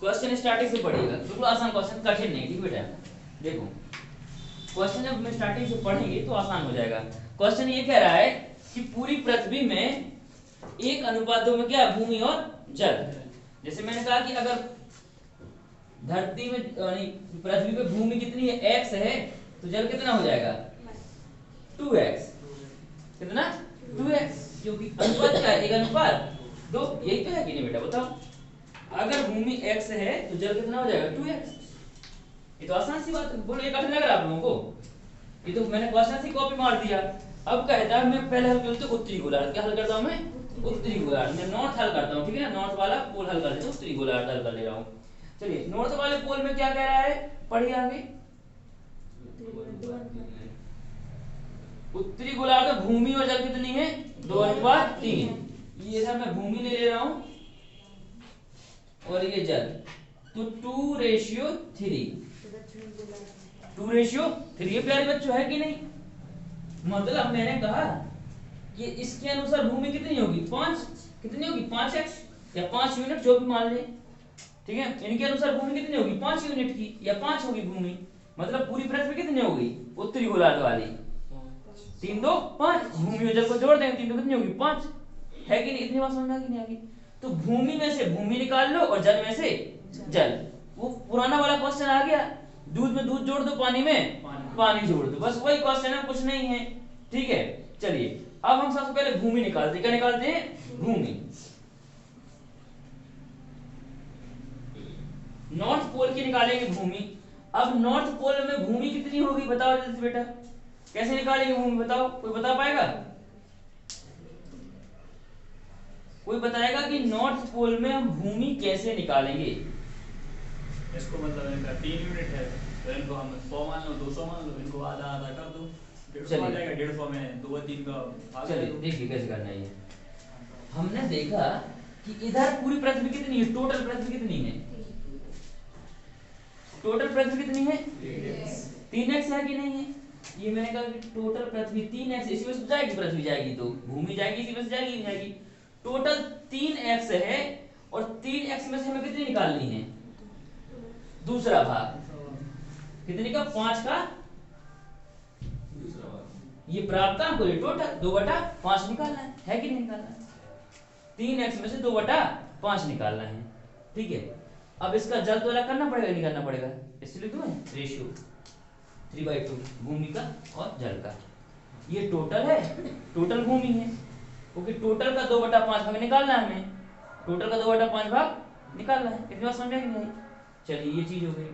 Question starting से पढ़िएगा, बिल्कुल आसान क्वेश्चन, कठिन नहीं, ठीक बेटा। देखो क्वेश्चन जब हम स्टार्टिंग से पढ़ेंगे तो आसान हो जाएगा। क्वेश्चन ये कह रहा है कि पूरी पृथ्वी में एक अनुपात दो में क्या है, भूमि और जल। जैसे मैंने कहा कि अगर धरती में यानी पृथ्वी पे भूमि कितनी है, x है, तो जल कितना हो जाएगा 2x। कितना 2x, क्योंकि अनुपात क्या है, एक अनुपात दो, यही तो है कि नहीं बेटा, बताओ। अगर भूमि x है तो जल कितना हो जाएगा 2x। ये तो आसान सी बात है, बोलो ये कठिन लग रहा है आप लोगों को? ये तो मैंने क्वेश्चन से कॉपी मार दिया। अब कहता है मैं पहले हल करता हूं उत्तरी गोलार्ध। क्या हल करता हूं मैं, उत्तरी गोलार्ध। मैं नॉर्थ हल करता हूं, ठीक है ना, नॉर्थ वाला पोल हल कर देता हूं, उत्तरी गोलार्ध हल कर ले रहा हूं। चलिए नॉर्थ वाले पोल में क्या कह रहा है, पढ़िए आगे। उत्तरी गोलार्ध में भूमि और जल कितनी है, 2:3। ये इधर मैं भूमि ले रहा हूं और ये जल, तो 2:3। 2:3। ये प्यारे बच्चों है कि नहीं? मतलब मैंने कहा कि इसके अनुसार भूमि कितनी होगी, 5। कितनी होगी, 5x या 5 यूनिट, जो भी मान ले, ठीक है। इनके अनुसार भूमि कितनी होगी, 5 यूनिट की, या 5 होगी भूमि। मतलब पूरी पृथ्वी कितनी हो गई, उत्तरी गोलार्ध वाली 3 2 5। भूमि और जल को जोड़ देंगे 3 2 कितनी होगी 5, है कि नहीं? इतनी बात समझ में आ गई नहीं आ गई? तो भूमि में से भूमि निकाल लो और जल में से जल। वो पुराना वाला क्वेश्चन आ गया, दूध में दूध जोड़ दो, पानी में पानी जोड़ दो, बस वही क्वेश्चन है, कुछ नहीं है, ठीक है। चलिए अब हम सबसे पहले भूमि निकालते हैं। क्या निकालते हैं, भूमि। नॉर्थ पोल की निकालेंगे भूमि। अब नॉर्थ पोल में भूमि कितनी होगी बताओ जल्दी से बेटा, कैसे निकालेंगे भूमि, बताओ, कोई बता पाएगा? कोई बताएगा कि नॉर्थ पोल में हम भूमि कैसे निकालेंगे? इसको मतलब इनका 3 यूनिट है, तो इनको हम 100 मान लो, 200 मान लो, इनको आधा आधा कर दो, 150 आ जाएगा। 150 में 2 3 का भाग। चलिए देखिए कैसे करना है ये। हमने देखा कि इधर पूरी पृथ्वी कितनी है, टोटल पृथ्वी कितनी है, टोटल पृथ्वी कितनी है 3x है कि नहीं है? ये मैंने कहा कि टोटल पृथ्वी 3x, इसी में से जाएगी पृथ्वी, जाएगी तो भूमि जाएगी, इसी में से जाएगी नहीं जाएगी। टोटल 3x है और 3x में से हमें कितनी निकालनी है, दूसरा भाग। कितने का, 5 का दूसरा भाग। ये प्राप्तांक को टोटल 2/5 निकालना है कि नहीं निकालना है? 3x में से 2/5 निकालना है, ठीक है। अब इसका जल तो अलग करना पड़ेगा, नहीं करना पड़ेगा, इसलिए लिखूं मैं रेशियो 3/2 भूमि का और जल का। ये टोटल है, टोटल भूमि है, क्योंकि टोटल का 2/5 भाग निकालना है हमें, टोटल का 2/5 भाग निकालना है। इतनी बात समझ में नहीं? चलिए ये चीज हो गई।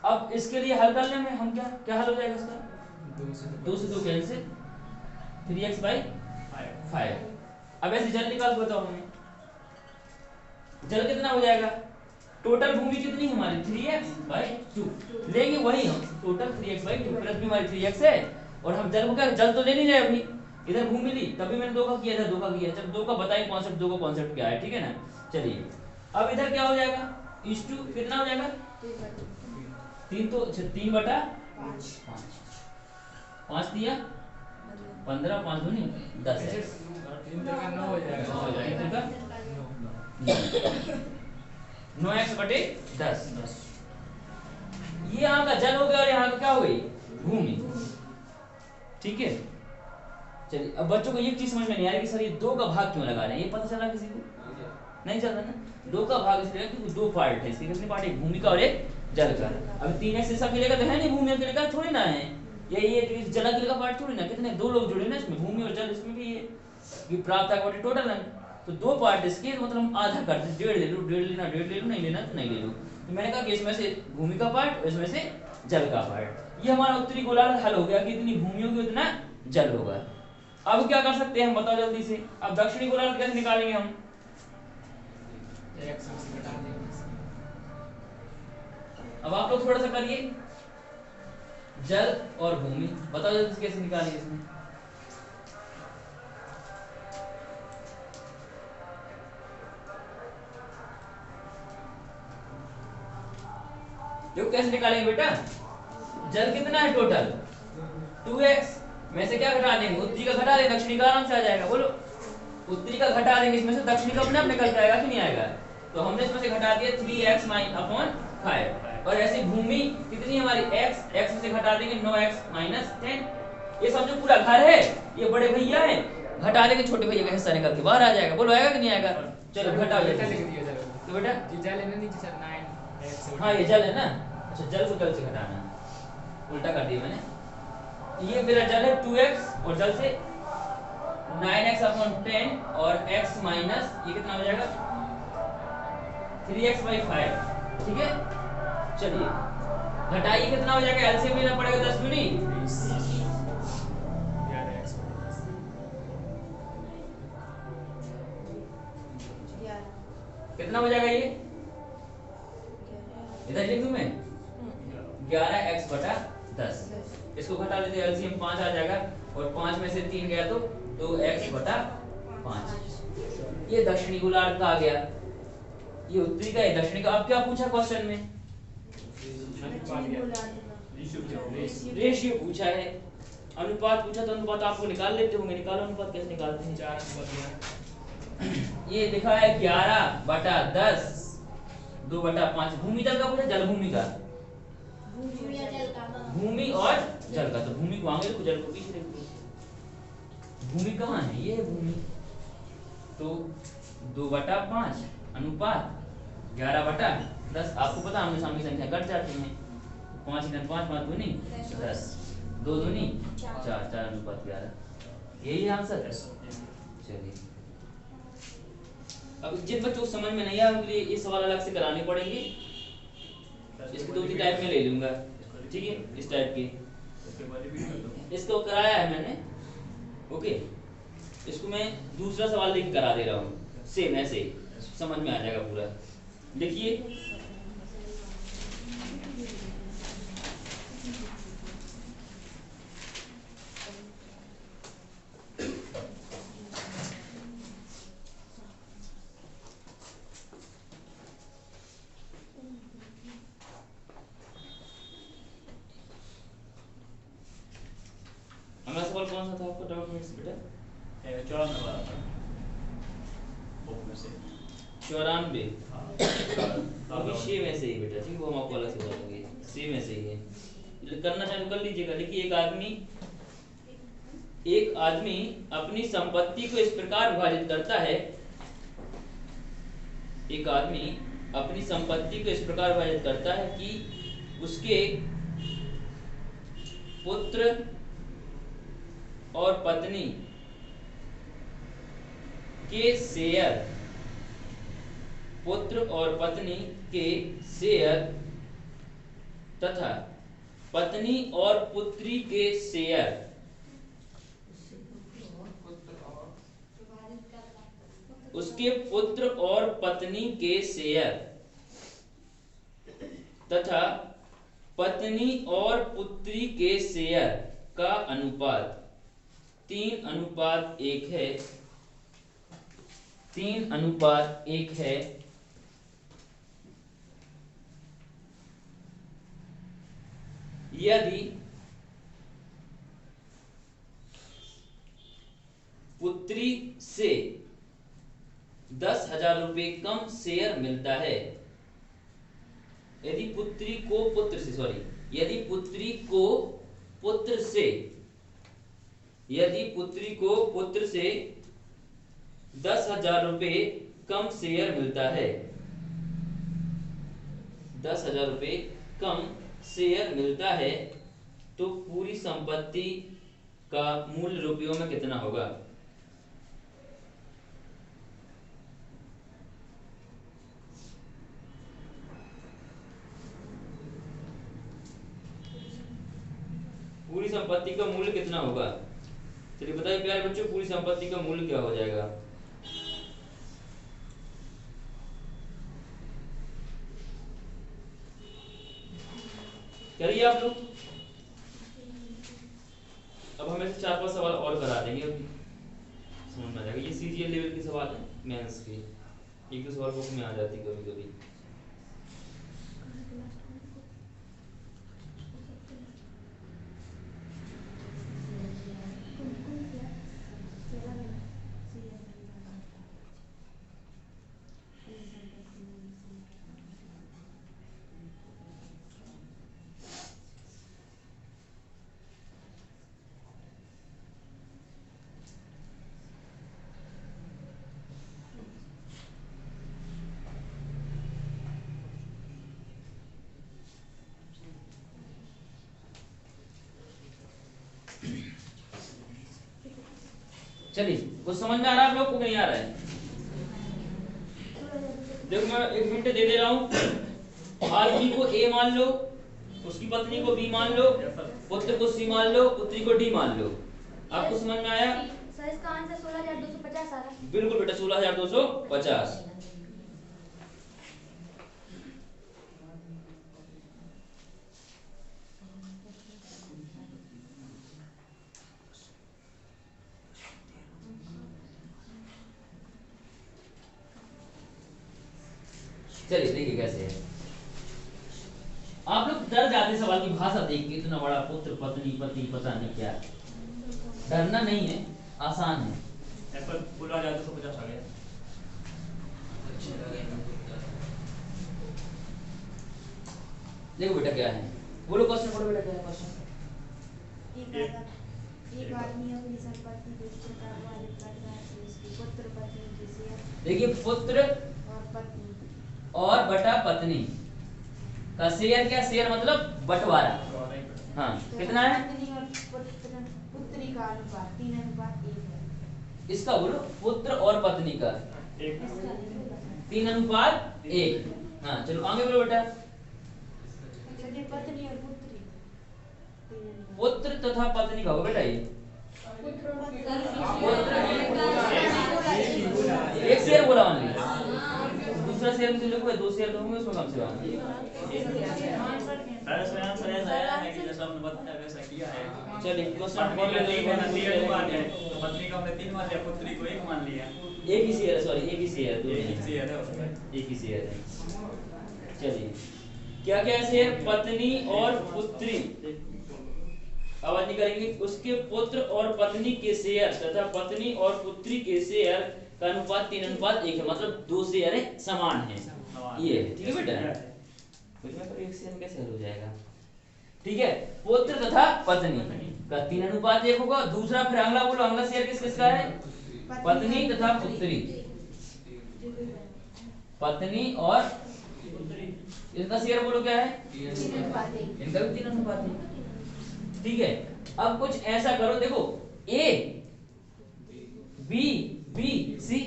अब इसके लिए हल करने में हम क्या क्या हल हो जाएगा इसका, 2 से 2 कैंसिल, 3x/5। अब ऐसे जल निकाल के बताओ हमें, जल कितना हो जाएगा, टोटल भूमि कितनी है हमारी 3x/2 लेंगे, वही हम टोटल 3x/2, पृथ्वी हमारी 3x है और हम जल को क्या, जल तो ले नहीं रहे अभी, इधर भूमि ली, तभी मैंने 2 का किया, इधर 2 का किया। चल 2 का बताइए कॉन्सेप्ट, 2 का कॉन्सेप्ट क्या है, ठीक है ना। चलिए अब इधर क्या हो जाएगा, इस 2 कितना हो जाएगा 3, तो 3/5, 5 दिया 15, 5 दूनी 10 है, 9 हो जाएगा, 9x/10। ये यहाँ का जल हो गया और यहाँ का क्या हो गई, भूमि, ठीक है। चलिए अब बच्चों को ये चीज समझ में नहीं आ रही कि सर ये 2 का भाग क्यों लगा रहे हैं, ये पता चला किसी को? नहीं चल रहा ना। 2 का भाग इसलिए क्योंकि 2 पार्ट है इसके, कितने पार्ट है, भूमि का और एक जल का। अब 3x ऐसा मिलेगा तो है नहीं, भूमि अकेले का थोड़ी ना है, ये जल अकेले का पार्ट थोड़ी ना, कितने 2 लोग जुड़े ना इसमें, भूमि और जल, इसमें भी ये प्राप्त है टोटल है, तो 2 पार्ट इसके, मतलब हम आधा करते, 1.5 ले लो, 1.5 लेना 1.5 ले लो, नहीं लेना तो नहीं ले लो। तो मैंने कहा कि इसमें से भूमि का पार्ट और इसमें से जल का पार्ट। ये हमारा उत्तरी गोलार्ध हल हो गया कि इतनी भूमि होगी उतना जल होगा। अब क्या कर सकते हैं हम, बताओ जल्दी से। अब दक्षिणी गोलार्ध कैसे निकालेंगे हम, अब आप लोग थोड़ा सा करिए, जल और भूमि बताओ जल्दी से कैसे निकालेंगे इसमें। देखो कैसे निकालेंगे बेटा, जल कितना है टोटल 2x में से क्या घटा देंगे, उत्तरी का घटा देंगे, दक्षिणी का आराम से आ जाएगा। बोलो उत्तरी का घटा देंगे, इसमें से दक्षिणी का अपने आप निकल के आएगा कि नहीं आएगा, तो हमने इसमें से घटा दिया 3x अपॉन 5 और ऐसे भूमि कितनी है हमारी x x में से घटा देंगे 9x माइनस 10। ये समझो पूरा घर है, ये बड़े भैया हैं, घटा देंगे छोटे भैया का हिस्सा निकल के बाहर आ जाएगा। बोलो आएगा कि नहीं आएगा? चलो घटाओ बेटा जल्दी। लिख दिया सर। तो बेटा ये जल है ना नीचे सर 9x। हाँ ये जल है ना, अच्छा जल को जल से घटाना है, उल्टा कर दिया मैंने। ये मेरा जल है 2x और जल से 9x अपॉन 10 और x माइनस ये कितना हो जाएगा 3x बाई 5। ठीक है, चलिए घटाइए कितना हो जाएगा, एलसीएम लेना पड़ेगा 10 दूनी 11x। कितना हो जाएगा ये, इधर लिख दूं मैं 11x बटा 10। इसको घटा लेते एलसीएम 5 आ जाएगा और 5 में से 3 गया तो x बटा 5। ये दक्षिणी गोलार्ध का आ गया, ये उत्तरी का है, दक्षिणी का। अब क्या पूछा क्वेश्चन में, रेशियो पूछा है, अनुपात पूछा तो अनुपात आपको निकाल लेते होंगे, निकालो अनुपात कैसे निकालते हैं। 4 ये लिखा है 11 बटा 10 2 बटा 5। भूमि जल का पूछा, जल भूमि का, भूमि और जल का। तो भूमि को आगे रखो, जल को पीछे रखो। भूमि कहाँ है, ये है भूमि। तो 2 बटा 5 अनुपात 11 बटा 10। आपको पता आमने सामने संख्या कट जाती हैं, 5 गुना 5 5 दूनी 10 2 दूनी 4 4 अनुपात 11। यही आंसर है। चलिए अब जिन बच्चों को समझ में नहीं आया उनके लिए ये सवाल अलग से कराने पड़ेंगे, इसको 2-3 टाइप में ले लूंगा। ठीक है, इस टाइप के इसको कराया है मैंने, ओके। इसको मैं दूसरा सवाल लेके करा दे रहा हूँ, सेम ऐसे समझ में आ जाएगा पूरा। देखिए हमारा सवाल कौन सा था आपका डाउट में बेटा? 94 वाला था बुक में से। 94 हाँ अभी सेम ऐसे ही बेटा, ठीक है, वो हम आपको अलग से बताएंगे, सेम ऐसे ही है। करना चाहे तो कर लीजिएगा। देखिए एक आदमी अपनी संपत्ति को इस प्रकार विभाजित करता है, एक आदमी अपनी संपत्ति को इस प्रकार विभाजित करता है कि उसके पुत्र और पत्नी के शेयर, पुत्र और पत्नी के शेयर तथा पत्नी और पुत्री के शेयर उसके पुत्र और पत्नी के शेयर तथा पत्नी और पुत्री के शेयर का अनुपात 3:1 है, 3:1 है। यदि पुत्री से 10,000 रुपये कम शेयर मिलता है, यदि पुत्री को पुत्र से, यदि पुत्री को पुत्र से, यदि पुत्री को पुत्र से 10,000 रुपये कम शेयर मिलता है, 10,000 रुपये कम शेयर मिलता है, तो पूरी संपत्ति का मूल्य रुपयों में कितना होगा? पूरी संपत्ति का मूल्य कितना होगा? चलिए बताइए प्यारे बच्चों, पूरी संपत्ति का मूल्य क्या हो जाएगा? करिए आप लोग। अब हमें 4-5 सवाल और करा देंगे, अभी समझ में आ जाएगा। ये सीजीएल लेवल के सवाल हैं, मेंस के, एक दो सवाल बुक में आ जाती कभी कभी। चलिए कुछ समझ में आ रहा है आप लोग को नहीं आ रहा है? देखो मैं एक हिंट दे रहा हूँ। आदमी को ए मान लो, उसकी पत्नी को बी मान लो, पुत्र को सी मान लो, पुत्री को डी मान लो। आपको समझ में आया? सर इसका आंसर 16,250 आ रहा है। बिल्कुल बेटा 16,250। चलिए देखिए कैसे है। आप लोग डर जाते सवाल की भाषा देख के, इतना बड़ा पुत्र पत्नी पति पता नहीं क्या। डरना नहीं है, आसान है। एप्पल 16,250 आ गया। देखो बेटा क्या है, बोलो क्वेश्चन पढ़ो बेटा, क्या है क्वेश्चन? एक आदमी अपनी संपत्ति दूसरे का वारिस करता है, उसकी पुत्र पत्नी की शेयर देखिए पुत्र और पत्नी और बटा पत्नी का शेयर, क्या शेयर मतलब बंटवारा। हाँ कितना है? पत्नी और पुत्री का अनुपात 3:1 है। इसका बोलो पुत्र और पत्नी का 3:1। हाँ चलो आगे बोलो बेटा। चलिए पत्नी और पुत्री पुत्र तथा पत्नी का होगा बेटा ये। एक शेयर बोला ओनली, दूसरा शेयर में लिखो, दो शेयर तो होंगे उसमें कम से कम। सर इसमें आंसर ऐसा आया है कि जैसा हमने बताया वैसा किया है। चलिए क्वेश्चन पत्नी का 3 है ना, 3 अनुपात है, तो पत्नी को हमने 3 मान लिया, पुत्री को 1 मान लिया। एक ही शेयर है, सॉरी एक ही शेयर, दो एक नहीं। ही शेयर है उसमें। एक ही शेयर है। चलिए क्या क्या शेयर? पत्नी और पुत्री, आवाज नहीं करेंगे। उसके पुत्र और पत्नी के शेयर तथा पत्नी और पुत्री के शेयर का अनुपात 3:1 है, मतलब दो शेयर है समान है। ये है, ठीक है बेटा। पर एक शेयर कैसे हल हो जाएगा? ठीक है, पुत्र तथा पत्नी का 3:1 होगा। दूसरा फिर अगला बोलो, अगला शेयर किस किसका है? पत्नी तथा पुत्री, पत्नी और इनका शेयर बोलो क्या है? इनका भी 3:1 है। ठीक है, अब कुछ ऐसा करो, देखो ए बी बी सी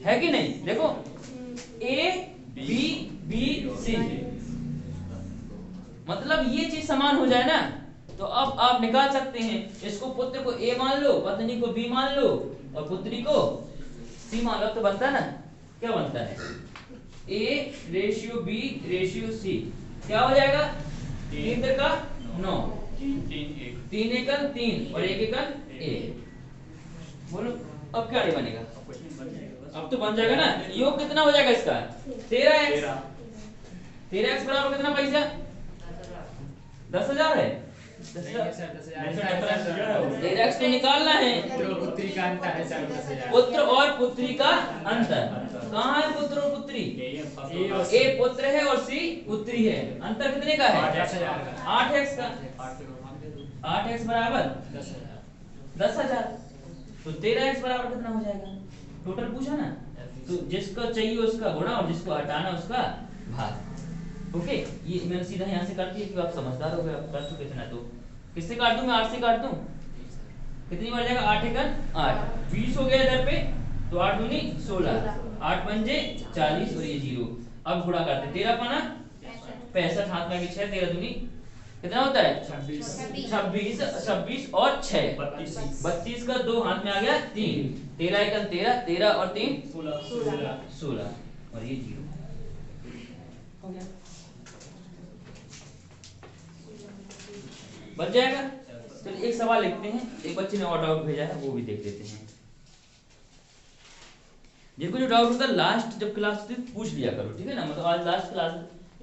है कि नहीं? देखो ए बी बी सी, मतलब ये चीज समान हो जाए ना, तो अब आप निकाल सकते हैं। इसको पुत्र को ए मान लो, पत्नी को बी मान लो और पुत्री को सी मान लो, तो बनता है ना? क्या बनता है? A ratio B ratio C, क्या हो जाएगा? 3 का 9, 3 एकल 3 और 1 एकल 1। बोलो अब क्या बनेगा? अब तो बन जाएगा ना। योग कितना हो जाएगा इसका? 13x। 13x बराबर कितना पैसा? 10,000 है। 13x तो निकालना है। पुत्री का अंतर है सर 10,000। पुत्र और पुत्री का अंतर कहाँ है? पुत्र और पुत्री, ए पुत्र है और सी पुत्री है। अंतर कितने का है? 8x का। 8x बराबर 10,000। तो 13x बराबर कितना हो जाएगा? टोटल पूछा ना, तो जिसको चाहिए उसका गुणा और जिसको हटाना उसका भाग। ओके, ये मैंने सीधा यहाँ से काट दिया कि आप समझदार हो गए, आप कर चुके थे ना। तो किससे काट दूं मैं? 8 से काट दूं, कितनी बार जाएगा? 8 एकन 8, 20 हो गया इधर पे, तो 8 दूनी 16, 8 पंजे 40 और ये 0। अब गुणा करते, 13 पाना 65, हाथ में आगे 6, 13 दूनी कितना होता है? 26, 26 और 6 32 का 2 हाथ में आ गया 3, 13 एकन 13, 13 और 3 16 और ये 0 हो गया, बच जाएगा। चलिए एक सवाल लिखते हैं, एक बच्चे ने और डाउट भेजा है वो भी देख लेते हैं। जिनको जो डाउट होता है लास्ट जब क्लास होती है पूछ लिया करो, ठीक है ना? मतलब आज लास्ट क्लास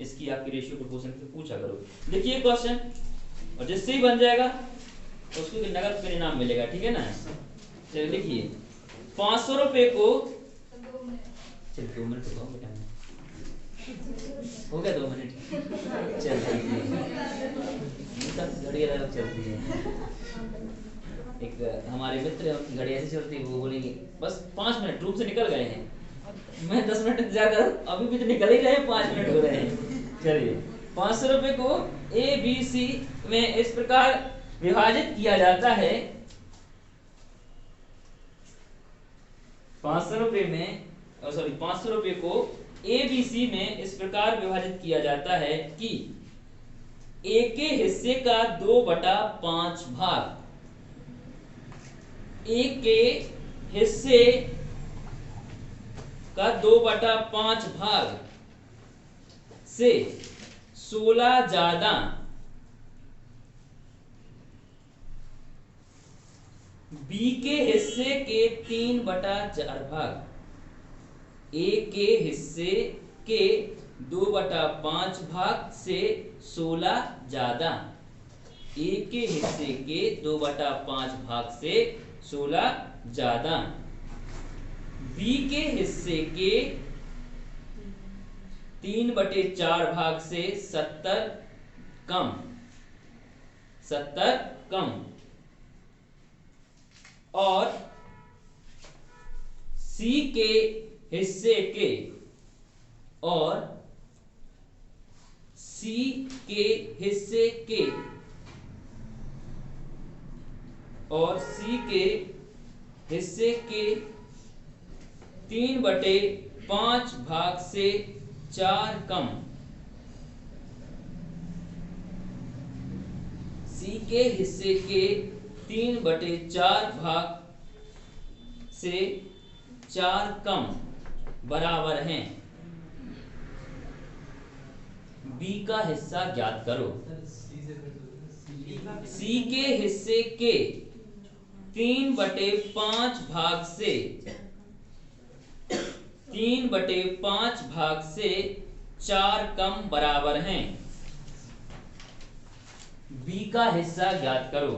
इसकी आपकी रेशियो प्रोपोर्शन से पूछा करो। देखिए क्वेश्चन, और जिससे ही बन जाएगा उसको नगद परिणाम मिलेगा, ठीक है ना? चलिए लिखिए 500 रुपए को, चलिए 2 मिनट रुको बेटा, हो गया 2 मिनट, चल सब घड़ियां अलग चलती है। एक हमारे मित्र घड़ी ऐसी चलती है, वो बोलेंगे बस 5 मिनट रूम से निकल गए हैं, मैं 10 मिनट इंतजार कर, अभी भी तो निकल ही रहे हैं, 5 मिनट हो रहे हैं। चलिए 500 रुपए को ए बी सी में इस प्रकार विभाजित किया जाता है 500 रुपए में, सॉरी 500 रुपए को ए बी सी में इस प्रकार विभाजित किया जाता है कि ए के हिस्से का 2/5 भाग, ए के हिस्से का 2/5 भाग से 16 ज्यादा बी के हिस्से के 3/4 भाग, ए के हिस्से के 2/5 भाग से 16 ज्यादा, ए के हिस्से के 2/5 भाग से 16 ज्यादा, बी के हिस्से के 3/4 भाग से 70 कम, 70 कम, और सी के हिस्से के, और सी के हिस्से के, और सी के हिस्से के 3/5 भाग से 4 कम, सी के हिस्से के 3/4 भाग से 4 कम बराबर हैं। बी का हिस्सा ज्ञात करो। सी के हिस्से के 3/5 भाग से 3/5 भाग से 4 कम बराबर हैं। बी का हिस्सा ज्ञात करो।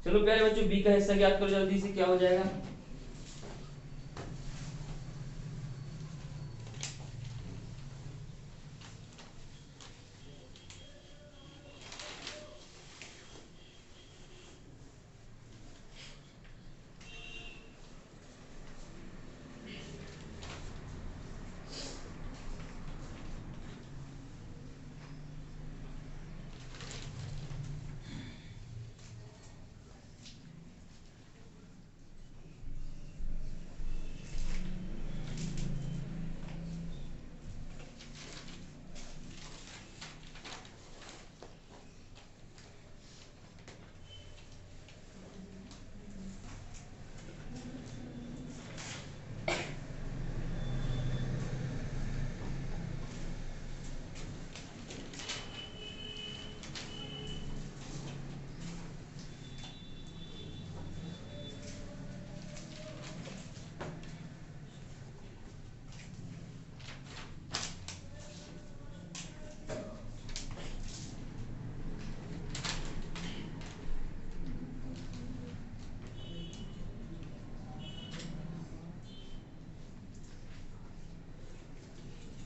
चलो प्यारे बच्चों, बी का हिस्सा ज्ञात करो जल्दी से, क्या हो जाएगा?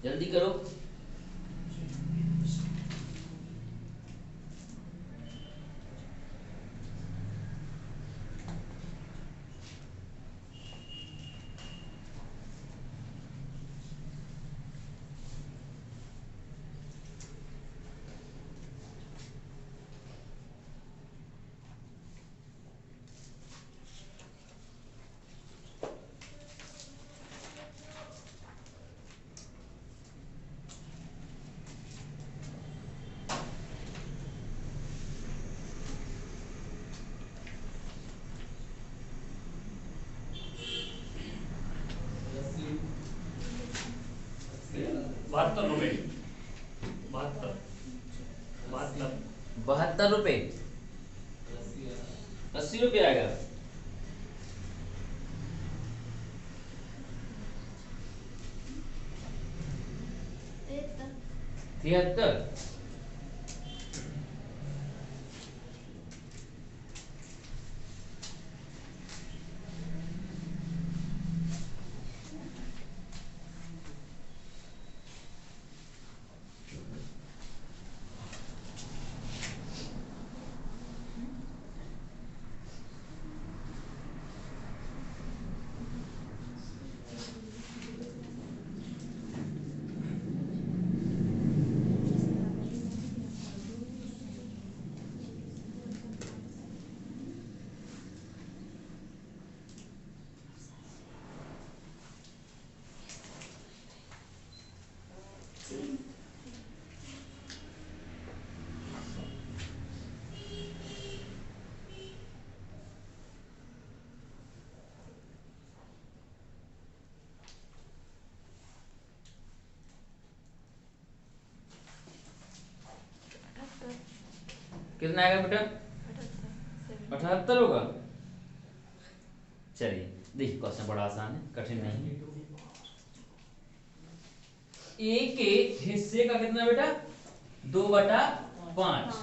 जल्दी करो। ₹72 ₹72 ₹80 आएगा। 73। कितना आएगा बेटा? 78 होगा। चलिए देखिए क्वेश्चन बड़ा आसान है, कठिन नहीं है। ए के हिस्से का कितना बेटा? 2/5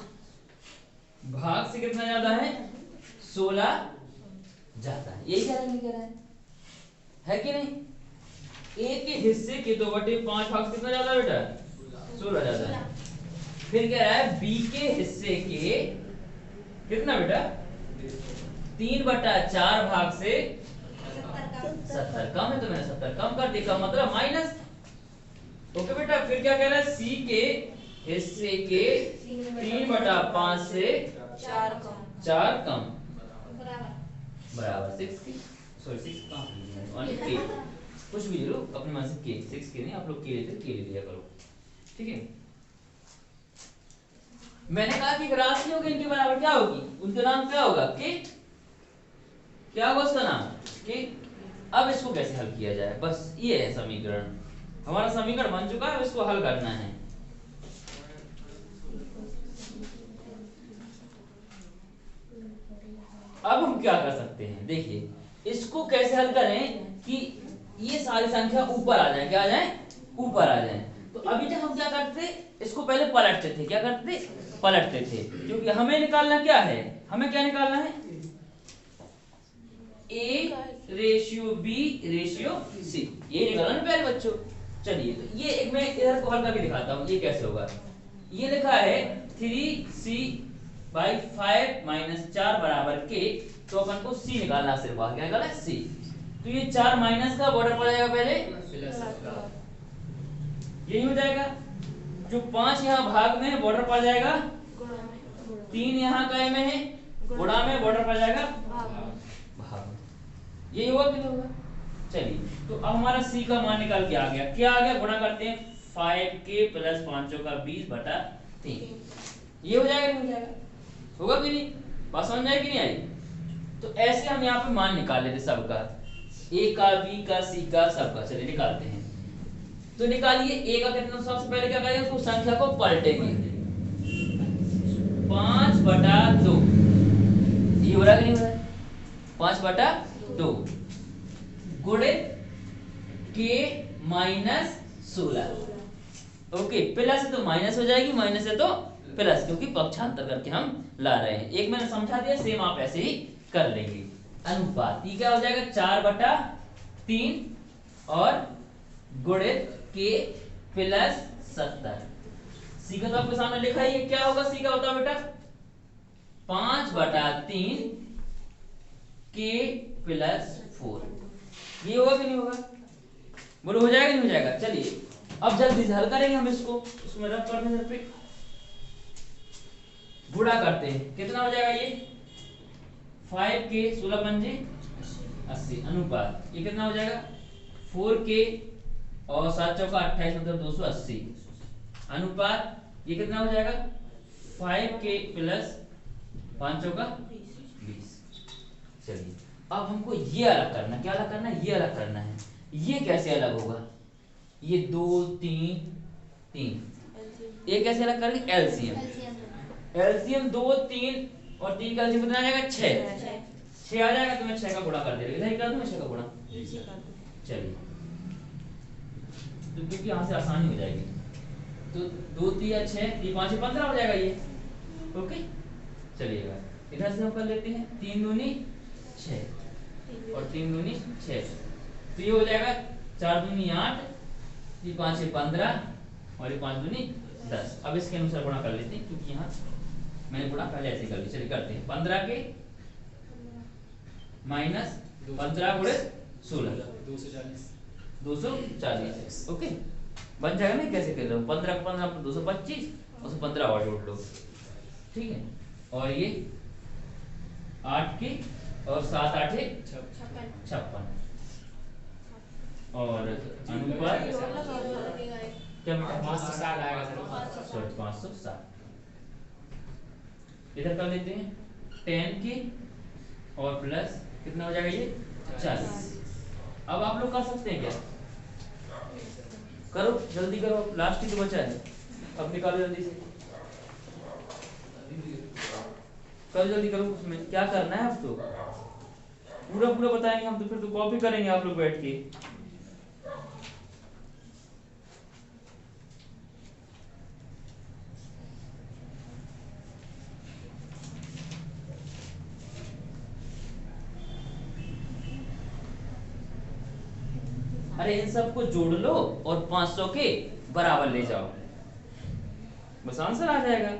भाग से कितना ज्यादा है? 16 ज्यादा है। यही कह रहा है कि नहीं? ए के हिस्से के 2/5 भाग से कितना ज्यादा बेटा? 16 ज्यादा है। फिर कह रहा है बी के हिस्से के कितना बेटा? 3/4 भाग से 70 कम है, तो मैंने 70 कम कर दिया, मतलब माइनस। ओके बेटा, फिर क्या कह रहा है? सी के हिस्से के 3/5 से 4 कम बराबर 6 के, सॉरी 6 कम ओनली के, कुछ भी ले लो अपने मन से, के 6 के नहीं, आप लोग के लेते के ले लिया करो, ठीक है। मैंने कहा कि राशि होगी इनके बराबर क्या होगी? उनका नाम क्या होगा? के। क्या होगा उसका नाम? के। अब इसको कैसे हल किया जाए? बस ये है समीकरण, हमारा समीकरण बन चुका है, इसको हल करना है। अब हम क्या कर सकते हैं? देखिए इसको कैसे हल करें कि ये सारी संख्या ऊपर आ जाए। क्या आ जाए? ऊपर आ जाए। तो अभी तक हम क्या करते? इसको पहले पलटते थे। क्या करते? पलटते थे, क्योंकि हमें निकालना क्या है? हमें क्या निकालना है? A/B/C, ये निकालना है पहले बच्चों। चलिए तो ये एक मैं इधर को हल करके दिखाता हूँ, ये कैसे होगा। ये लिखा है 3C/5 - 4 बराबर के, तो अपन को C निकालना सिर्फ, क्या निकालना है? C। तो ये 4 माइनस का बॉर्डर पड़ जाएगा पहले, यही हो जाएगा। जो 5 यहाँ भाग में है बॉर्डर पड़ जाएगा, 3 यहाँ काय में है गुणा में बॉर्डर पड़ जाएगा भाग। यही होगा कि नहीं होगा? चलिए तो अब हमारा C का मान निकाल के आ गया। क्या आ गया? गुणा करते हैं 5k + 5 का 20/3। ये हो जाएगा नहीं हो जाएगा? होगा कि नहीं? बात समझ में आई कि नहीं आई? तो ऐसे हम यहाँ पे मान निकाल लेते सबका, A का, B का, C का, सबका। चलिए निकालते हैं। तो निकालिए A का कितना? सबसे पहले क्या करेंगे? उसको संख्या को पलटेंगे, 5/2। ये हो रहा है कि नहीं हो रहा है? 5/2 गुणित k - 16। ओके, प्लस है तो माइनस हो जाएगी, माइनस है तो प्लस, क्योंकि पक्षांतर करके हम ला रहे हैं। एक मैंने समझा दिया, सेम आप ऐसे ही कर लेंगे। अनुपात ये क्या हो जाएगा? 4/3 और गुणित k + 70। सी का तो आपके सामने लिखा ही है, क्या होगा सी का? बताओ बेटा। 5/3 k + 4। ये होगा कि नहीं होगा? बोलो हो जाएगा नहीं हो जाएगा? चलिए अब जल्दी से हल करेंगे हम इसको। उसमें रफ करने से पे गुणा करते हैं, कितना हो जाएगा ये? 5k 16 पंजे 80 अनुपात ये कितना हो जाएगा? 4k और 7 चौका 28 मतलब 280 अनुपात ये कितना हो जाएगा? 5k + 5 चौका 20। चलिए अब हमको ये अलग करना, क्या अलग करना है? ये अलग करना है। ये कैसे अलग होगा? ये 2 3 3, ये कैसे अलग करेंगे? एलसीएम। एलसीएम 2 3 और 3 का एलसीएम कितना आ जाएगा? 6 आ जाएगा। तो मैं 6 का गुणा कर दे रहा, इधर कर दूं 6 का गुणा। चलिए तो क्योंकि यहाँ से आसानी हो जाएगी, तो 2 3 6 3 5 15 हो जाएगा ये। ओके चलिएगा इधर से हम कर लेते हैं। 3 दूनी 6 और 3 दूनी 6, तो ये हो जाएगा 4 दूनी 8, ये 5 15 और ये 5 दूनी 10। अब इसके अनुसार गुणा कर लेते हैं, क्योंकि यहाँ मैंने गुणा पहले ऐसे कर लिया। चलिए करते हैं। 15 के माइनस 15 गुणे 16 240। ओके बन जाएगा ना? कैसे कर रहे हो? 15 को 15 225 और 15 और जोड़ लो, ठीक है। और ये 8 के और 7 8 56 और अनुपात क्या? 560 आएगा सर। सॉरी 560। इधर कर लेते हैं 10 के और प्लस कितना हो जाएगा? ये 40। अब आप लोग कर सकते हैं क्या? करो जल्दी करो, लास्ट ही तो बचा है। अब निकालो जल्दी से। करो जल्दी करो, उसमें क्या करना है अब तो पूरा पूरा बताएंगे हम, तो फिर तो कॉपी करेंगे आप लोग बैठ के। अरे इन सबको जोड़ लो और 500 के बराबर ले जाओ, बस आंसर आ जाएगा।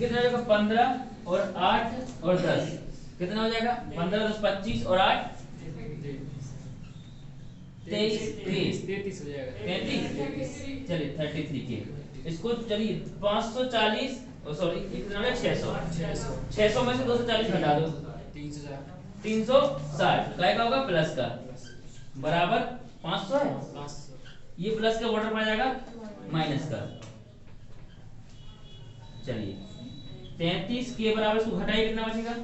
कितना हो जाएगा 15 और 8 और 10, कितना हो जाएगा 15 10 25 और 8 23 33 हो जाएगा। 33, चलिए 33 के इसको चलिए 540 सॉरी कितना हो गया 600 में से 240 घटा दो 360 काय का होगा प्लस का बराबर 500 है, ये प्लस का बॉर्डर पड़ जाएगा माइनस का। चलिए 33 के बराबर इसको घटाइए कितना बचेगा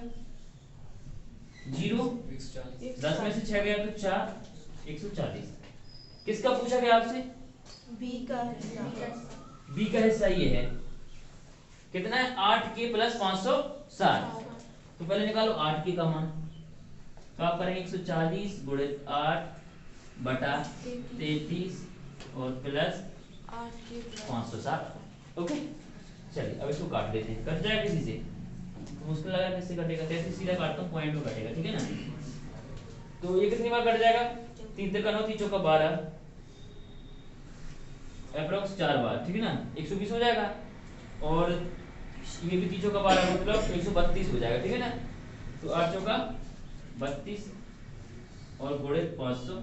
0, 10 में से 6 गया तो 4, 140। किसका पूछा गया आपसे बी का हिस्सा ये है, कितना है 8 के प्लस 560। तो पहले निकालो 8 के का मान, तो आप करेंगे 140 गुणे 8 बटा 33 और प्लस 560। ओके चलिए अब इसको काट देते हैं, कट जाएगा किसी से तो मुश्किल लगा किससे कटेगा, 33 सीधा काटता हूं पॉइंट में कटेगा, ठीक है ना। तो ये कितनी बार कट जाएगा 3 3 का 9 3 चौका 12 एप्रोक्स 4 बार, ठीक है ना 120 हो जाएगा। और ये भी 3 चौका 12 मतलब 132 हो जाएगा, ठीक है ना। तो 8 चौका 32 और गुणे 500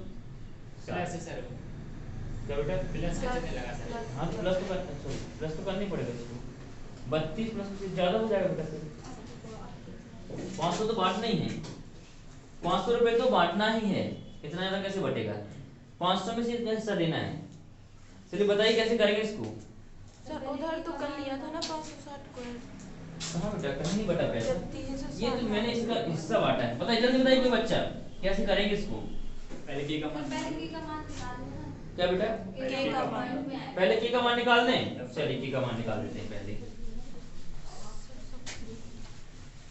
क्या बेटा प्लस का चलने लगा सर। हाँ तो प्लस तो करना ही पड़ेगा इसको, 32 प्लस ज्यादा हो जाएगा बेटा फिर 500 तो बांटना ही है, 500 रुपए तो बांटना ही है, इतना ज्यादा कैसे बटेगा 500 में से इतना हिस्सा देना है। चलिए बताइए कैसे करेंगे इसको। सर उधर तो कर लिया था ना 560 को। कहाँ बेटा कहीं नहीं बटा पैसा, जब 360 ये तो मैंने इसका हिस्सा बांटा है, बताइए जल्दी बताइए कोई बच्चा कैसे करेंगे इसको। पहले के का मान क्या बेटा के का मान पहले के का मान निकाल दें, चलिए के का मान निकाल देते हैं पहले,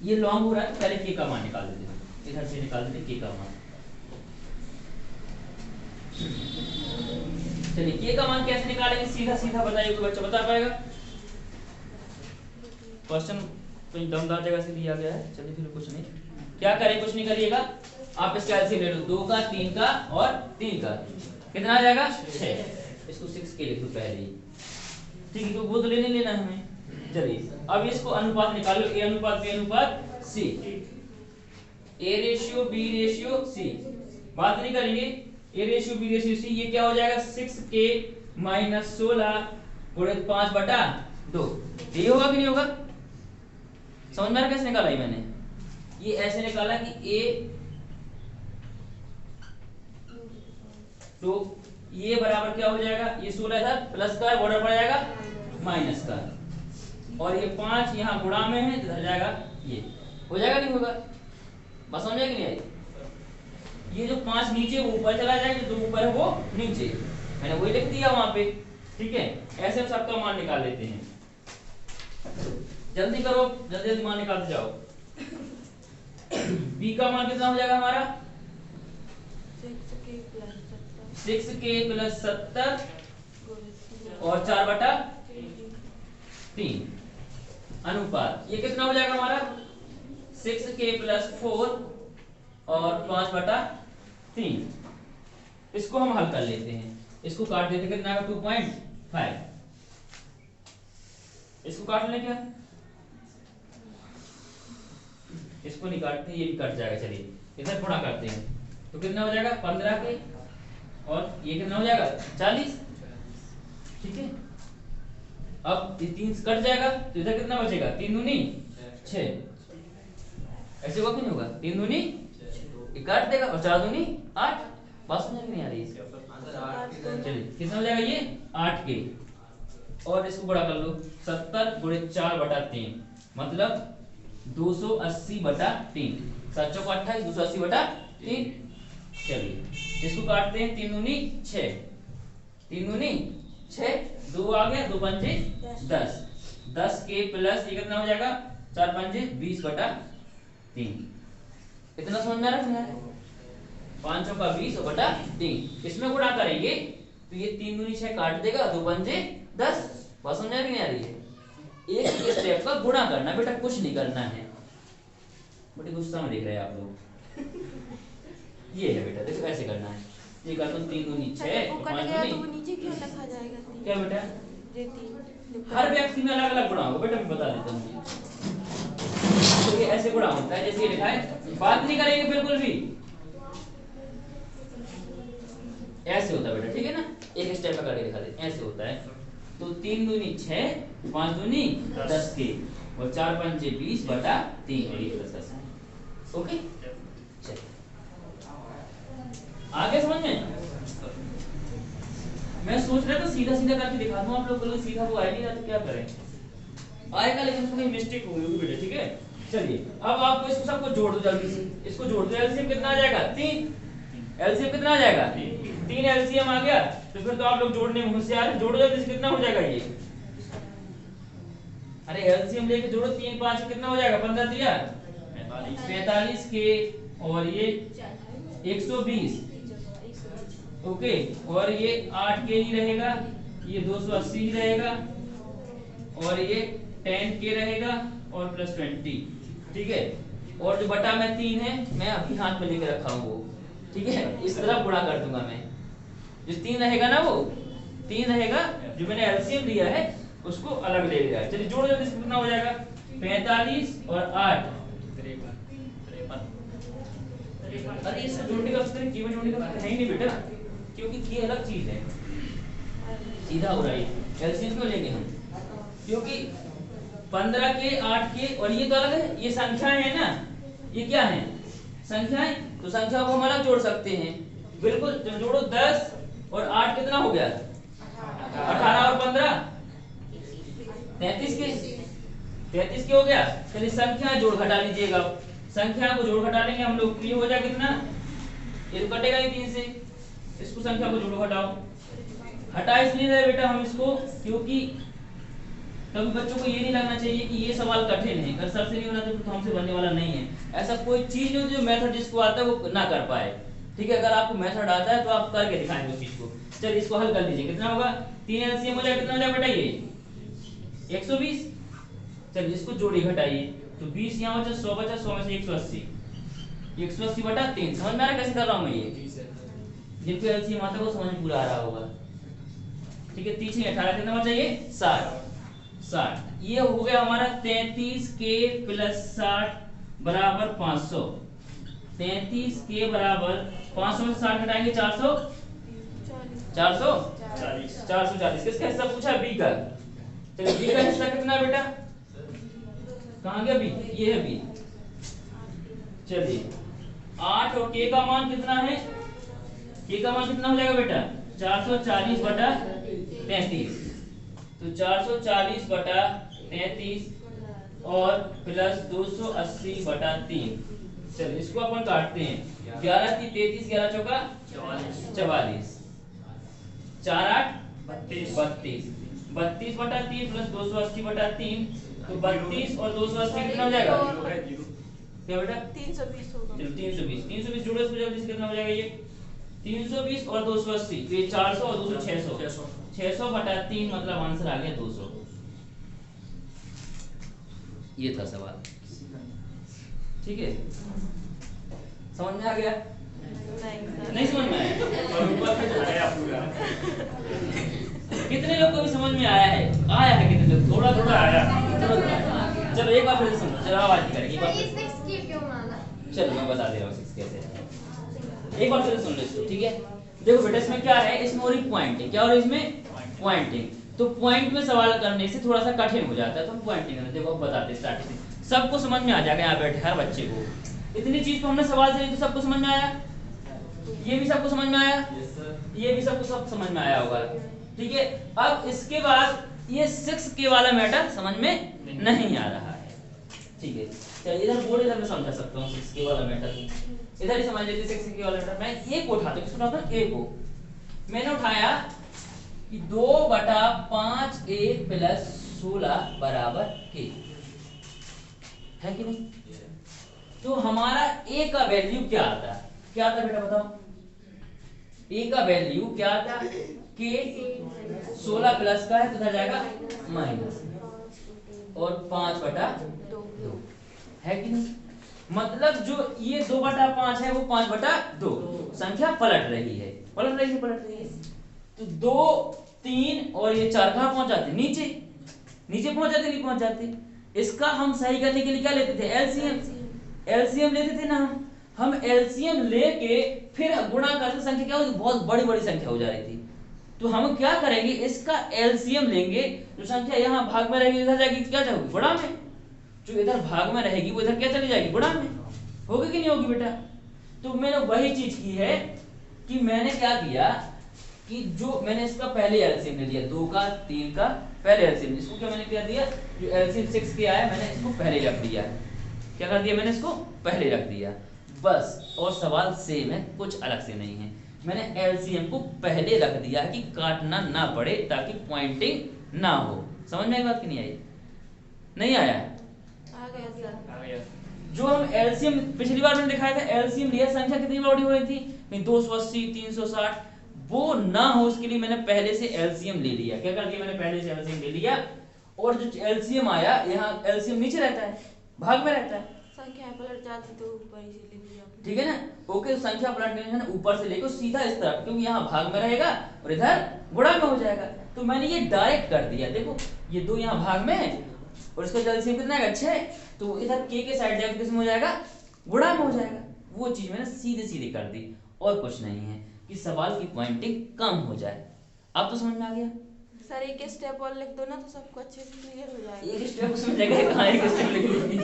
ये लॉन्ग हो रहा है तो पहले के का मान निकाल देते हैं, इधर से निकाल देते के का मान। चलिए के का मान कैसे निकालेंगे सीधा सीधा बताइए कोई बच्चा बता पाएगा। क्वेश्चन कहीं दमदार जगह से दिया गया है, चलिए फिर कुछ नहीं क्या करें कुछ नहीं करिएगा, आप इसका एलसीएम ले लो 2 का 3 का और 3 का कितना आ जाएगा 6, इसको 6 के लिख दो पहले ही, ठीक है तो वो तो लेने लेना है हमें। चलिए अब इसको अनुपात निकालो, ए अनुपात बी अनुपात C, A ratio B ratio C, बात नहीं करेंगे A ratio B ratio C, ये क्या हो जाएगा 6k माइनस 16 गुणे 5 बटा 2, ये होगा कि नहीं होगा, समझ में आ रहा कैसे निकाला है मैंने, ये ऐसे निकाला कि a तो ये बराबर क्या हो जाएगा, ये 16 था प्लस का बॉर्डर पड़ जाएगा माइनस का, और ये 5 यहाँ गुणा में है तो इधर जाएगा, ये हो जाएगा नहीं होगा, बस समझ कि नहीं आई। ये जो 5 नीचे वो ऊपर चला जाएगा, जो ऊपर है वो नीचे, मैंने वही लिख दिया वहां पे, ठीक है। ऐसे हम सबका मान निकाल लेते हैं, जल्दी करो जल्दी जल्दी मान निकालते जाओ। b का मान कितना हो जाएगा हमारा 6k प्लस 70 और 4 बटा 3 अनुपात ये कितना हो जाएगा हमारा 6k प्लस 4 और 5/3। इसको हम हल कर लेते हैं, इसको काट देते हैं, कितना 2.5। इसको काट लें क्या, इसको नहीं काटते, ये भी कट जाएगा। चलिए इधर गुणा करते हैं तो कितना हो जाएगा 15 के, और ये कितना हो जाएगा 40। ठीक है, अब ये 3 कट जाएगा तो इधर कितना बचेगा 3 दूनी 6। ऐसे होगा कि नहीं होगा, 3 दूनी ये काट देगा और 4 दूनी 8। बात समझ में नहीं आ रही है। चलिए कितना हो जाएगा ये 8 के, और इसको बड़ा कर लो 70 × 4/3 मतलब 280/3। 7 चौक 28, 280/3। चलिए इसको काटते हैं, 3 दूनी 6, 3 दूनी 6, 2 आ गया, 2 पंजे 10। 10 के प्लस ये कितना हो जाएगा 4 पंजे 20/3। इतना समझ में आ रहा है, 5 चौका 20/3। इसमें गुणा करेंगे तो ये 3 दूनी 6 काट देगा, 2 पंजे 10। बात समझ में नहीं आ रही है। एक स्टेप का गुणा करना बेटा, कुछ नहीं करना है। बड़ी गुस्सा में देख रहे हैं आप लोग। ये है बेटा, देखो ऐसे करना है। ये कर तुम 3 दूनी 6, वो कट गया तो वो नीचे क्यों लिखा जाएगा? क्या बेटा, ये 3 हर व्यक्ति में अलग अलग गुणा होगा बेटा, मैं बता देता हूँ। तो ये ऐसे गुणा होता है जैसे ये लिखा है, बात नहीं करेंगे बिल्कुल भी, ऐसे होता है बेटा। ठीक है ना, एक स्टेप का करके दिखा दे, ऐसे होता है। तो 3 दूनी 6, 5 दूनी 10 के, और 4 पंजे 20/3 + 10। ओके, चलिए आगे समझ में। मैं सोच रहा था सीधा सीधा करके दिखा दूं आप लोग को, सीधा वो आया नहीं रहा तो क्या करें, आएगा लेकिन उसमें मिस्टेक हो गई बेटा। ठीक है, चलिए अब आपको इसको सबको जोड़ दो जल्दी से, इसको जोड़ दो। एलसीएम कितना आ जाएगा 3, एलसीएम कितना आ जाएगा 3 एलसीएम आ गया। तो फिर तो आप लोग जोड़ने में होशियार हैं, जोड़ो जल्दी से, कितना हो जाएगा ये। अरे एलसीएम लेके जोड़ो, 3 5 कितना हो जाएगा 15 दिया 45 के, और ये 120। ओके, और ये 8 के ही रहेगा, ये 280 ही रहेगा, और ये 10 के रहेगा, और प्लस 20। ठीक है, और जो बटा में 3 है मैं अभी हाथ में लेके रखा हूँ वो। ठीक है, इस तरह गुणा कर दूंगा मैं। जो 3 रहेगा ना, वो 3 रहेगा, जो मैंने एलसीएम दिया है उसको अलग ले लिया है। चलिए जोड़ दो, कितना हो जाएगा 45 और 8। अरे इससे जोड़ने का अक्सर की में जोड़ने का है ही नहीं बेटा, क्योंकि ये अलग चीज है। सीधा हो रहा है, एलसीएम क्यों लेंगे हम, क्योंकि 15 के 8 के और ये तो अलग है, ये संख्याएं है ना, ये क्या है संख्याएं, तो संख्या को हम अलग जोड़ सकते हैं। बिल्कुल, जब जोड़ो 10 और 8 कितना हो गया 18 और 15 33 के हो गया। चलिए संख्या जोड़ घटा लीजिएगा, संख्या को जोड़ घटा लेंगे हम लोग, तो ये हो जाएगा कितना, ये तो कटेगा ही 3 से। इसको संख्या को जोड़ो घटाओ, हटा इसलिए रहे बेटा हम इसको, क्योंकि कभी बच्चों को ये नहीं लगना चाहिए कि ये सवाल कठिन है, अगर सर से नहीं होना तो हमसे बनने वाला नहीं है। ऐसा कोई चीज हो जो मेथड जिसको आता है वो ना कर पाए। ठीक है, अगर आपको मेथड आता है तो आप करके दिखाएंगे उस चीज को। चलिए इसको हल कर लीजिए, कितना होगा 3 एलसीएम हो जाएगा, कितना हो जाएगा बेटा ये 120। चलिए इसको जोड़िए घटाइए, तो 20 यहाँ बचा, 100 बचा, 100 में से 180, 180/3। समझ में आ रहा है कैसे कर रहा हूँ मैं ये, जिनको एलसीएम आता है वो समझ में पूरा आ रहा होगा। ठीक है, 30 18 कितना बचा ये 60। ये हो गया हमारा 33 के प्लस 60 बराबर 500। 33 के बराबर 500 में से 60 घटाएंगे 440। किसका हिस्सा पूछा, बी का। चलिए बी का हिस्सा कितना बेटा, कहां गया बी, ये है बी। चलिए 8 और के का मान कितना है, के का मान कितना हो जाएगा बेटा 440/33। तो 440/33 और प्लस 280/3। चलिए इसको अपन काटते हैं, 11 की 33, 11 चौका 44, 4 8 32, 32/3 प्लस 280/3, तो 32 और 280 कितना हो जाएगा, क्या बेटा 320 होगा। चलो 320 जोड़ो इसको जल्दी से, कितना हो जाएगा ये 320 और 280, तो ये 400 और 200 600/3 मतलब आंसर आ गया 200। ये था सवाल। ठीक है, समझ में आ गया? नहीं नहीं समझ में आया? और ऊपर से आया पूरा। कितने लोग को भी समझ में आया है? आया है कितने लोग? थोड़ा थोड़ा आया। चलो एक बार फिर से समझो, चलो आवाज नहीं करेगी एक बार ये फिर। 6 की क्यों माना? चलो मैं बता दे रहा हूँ 6 कैसे है। एक बार फिर सुन लो इसको, ठीक है? देखो बेटा इसमें क्या है, इसमें हो रही पॉइंटिंग, क्या हो रही है इसमें? पॉइंटिंग। तो पॉइंट में सवाल करने से थोड़ा सा कठिन हो जाता है, तो हम पॉइंटिंग करते हैं। देखो बताते स्टार्टिंग से सबको समझ में आ जाएगा, यहाँ बैठे हर बच्चे को। इतनी चीज तो हमने सवाल से ली तो सबको समझ में आया, ये भी सबको समझ में आया, ये भी सबको सब समझ में आया होगा, ठीक है? अब इसके बाद ये 6 के वाला मैटर समझ में नहीं आ रहा है, ठीक है? चलिए इधर बोर्ड इधर मैं समझा सकता हूँ 6 के वाला मैटर, इधर ही समझ लेते 6 के वाला मैटर। मैं ए को उठाता हूँ, किसको उठाता हूँ? ए को। मैंने उठाया कि 2/5 a + 16 = k, है कि नहीं? तो हमारा a का वैल्यू क्या आता है? क्या आता है बेटा बताओ? a का वैल्यू क्या आता है? k 16 प्लस का है तो इधर जाएगा माइनस, और 5/2 है कि नहीं? मतलब जो ये 2/5 है वो 5/2 संख्या पलट रही है, पलट रही है। तो 2 3 और ये 4 कहाँ पहुंच जाते? नीचे पहुंच जाते, नहीं पहुंच जाते? इसका हम सही करने के लिए क्या लेते थे? एलसीएम लेते थे ना। हम एलसीएम लेके फिर गुणा करते, संख्या क्या होती? बहुत बड़ी बड़ी संख्या हो जा रही थी। तो हम क्या करेंगे, इसका एलसीएम लेंगे, जो संख्या यहाँ भाग में रहेगी इधर जाएगी क्या जाएगी? गुणा में। जो इधर भाग में रहेगी वो इधर क्या चली जाएगी? गुणा में। होगी कि नहीं होगी बेटा? तो मैंने वही चीज की है कि मैंने क्या किया कि जो मैंने इसका पहले एलसीएम ले लिया, 2 का 3 का पहले एलसीएम, इसको क्या मैंने क्या दिया, जो एलसीएम 6 के आया मैंने इसको पहले रख दिया। क्या कर दिया मैंने? इसको पहले रख दिया बस। और सवाल सेम है, कुछ अलग से नहीं है। मैंने एलसीएम को पहले रख दिया कि काटना ना पड़े, ताकि पॉइंटिंग ना हो। समझ में आई बात कि नहीं आई? नहीं आया? आ गया सर। आ गया। जो हम एलसीएम पिछली बार मैंने दिखाया था, एलसीएम लिया, संख्या कितनी बड़ी हो रही थी? 280 360, वो ना हो उसके लिए मैंने पहले से एलसीएम ले लिया। क्या कर दिया मैंने? पहले से एलसीएम ले लिया, और जो एलसीएम आया, यहाँ एलसीएम नीचे रहता है, भाग में रहता है, संख्या पलट जाती तो ऊपर ही से ले लिया। ठीक है ना? ओके, संख्या पलटने में ऊपर से लेकर सीधा इस तरफ, क्योंकि यहाँ भाग में रहेगा और इधर गुणा में हो जाएगा। तो मैंने ये डायरेक्ट कर दिया। देखो ये 2 यहाँ भाग में है और इसका एलसीएम कितना है? 6, तो इधर के साइड जाएगा, किसमें हो जाएगा? गुणा में हो जाएगा। वो चीज मैंने सीधे सीधे कर दी, और कुछ नहीं है, कि सवाल की पॉइंटिंग कम हो जाए। अब तो समझ में आ गया? सर एक स्टेप और लिख दो ना तो सबको अच्छे से क्लियर हो जाएगा। एक स्टेप उसमें जगह कहाँ, एक स्टेप लिख ली।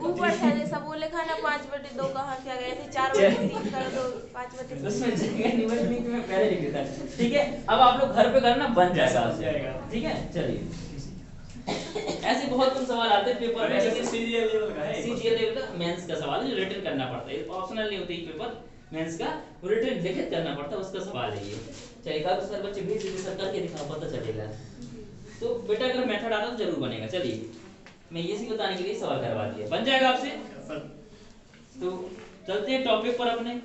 ऊपर था जैसा वो लिखा ना 5/2 कहाँ क्या गए थे, 4/3 कर दो, 5/3 उसमें जगह नहीं बचनी कि मैं पहले लिख देता, ठीक है? अब आप लोग घर पे करना, बन जाएगा आपसे, ठीक है? चलिए, ऐसे बहुत कम सवाल आते हैं पेपर में, लेकिन सीजीएल लेवल का है। सीजीएल लेवल का मेंस का सवाल है, जो रिटन करना पड़ता है, ऑप्शनल नहीं होती पेपर मेंस का, रिटन लिखित करना पड़ता है, उसका सवाल है ये। चलिए तो सर बच्चे भेज दीजिए, सर करके दिखाओ, पता चलेगा। तो बेटा अगर मेथड आता तो जरूर बनेगा। चलिए मैं ये सी बताने के लिए सवाल करवा दिया, बन जाएगा आपसे। तो चलते हैं टॉपिक पर अपने।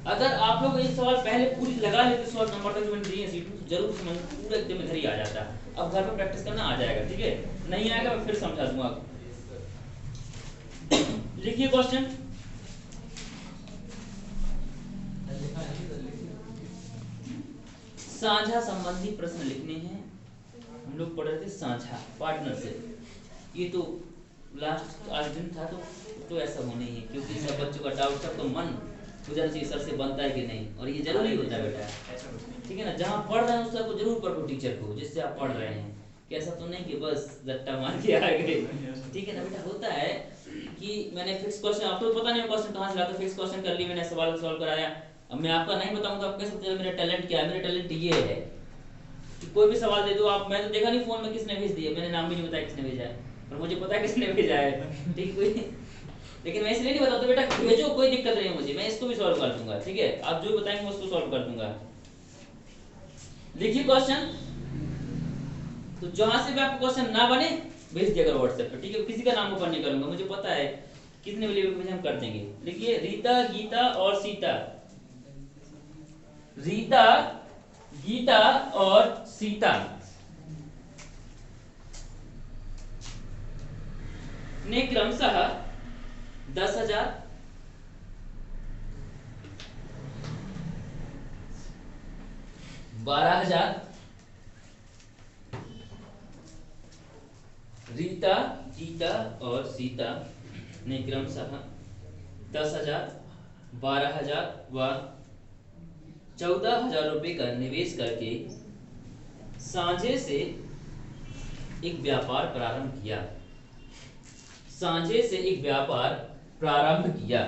अगर आप लोग ये सवाल पहले पूरी लगा लेते, 100 नंबर तक जो मैंने दिए सीट में, जरूर समझ पूरा एकदम इधर ही आ जाता। अब घर पे प्रैक्टिस करना आ जाएगा, ठीक है? नहीं आएगा मैं फिर समझा दूंगा। लिखिए क्वेश्चन। साझा संबंधी प्रश्न लिखने हैं। हम लोग पढ़ रहे थे साझा, पार्टनरशिप। ये तो लास्ट आज दिन था, तो ऐसा होना ही है, क्योंकि सब बच्चों का डाउट था, तो मन गुजर से सर से बनता है कि नहीं, और ये जरूरी होता है बेटा, ठीक है ना? जहाँ पढ़ रहे हैं उस सर को जरूर पढ़ो, टीचर को जिससे आप पढ़ रहे हैं, कि ऐसा तो नहीं कि बस रट्टा मार के आ गए, ठीक है ना बेटा? होता है कि मैंने फिक्स क्वेश्चन, आपको पता नहीं क्वेश्चन कहाँ से लाता, फिक्स क्वेश्चन कर लिए, मैंने सवाल सॉल्व कराया। अब मैं आपका नहीं बताऊंगा तो आप कैसे पता मेरा टैलेंट क्या है? मेरा टैलेंट ये है कि कोई भी सवाल दे दो आप, मैं तो देखा नहीं फोन में किसने भेज दिया, मैंने नाम भी नहीं बताया किसने भेजा है, पर मुझे पता है किसने भेजा है, ठीक? कोई, लेकिन मैं इसलिए नहीं बताता बेटा, भेजो, कोई दिक्कत नहीं है मुझे, मैं इसको भी सॉल्व कर दूंगा, ठीक है? आप जो भी बताएंगे मैं उसको सॉल्व कर दूंगा। लिखिए क्वेश्चन। तो जहां से भी आपको क्वेश्चन ना बने भेज दिया करो व्हाट्सएप पे, ठीक है? किसी का नाम ओपन नहीं करूंगा, मुझे पता है कितने लेवल पे हम कर देंगे। लिखिए रीता, गीता और सीता। रीता, गीता और सीता। ने क्रमशः 10,000, 12,000, रीता, गीता और सीता ने क्रमशः 10,000, 12,000 व 14,000 रुपए का निवेश करके सांझे से एक व्यापार प्रारंभ किया। सांझे से एक व्यापार प्रारंभ किया।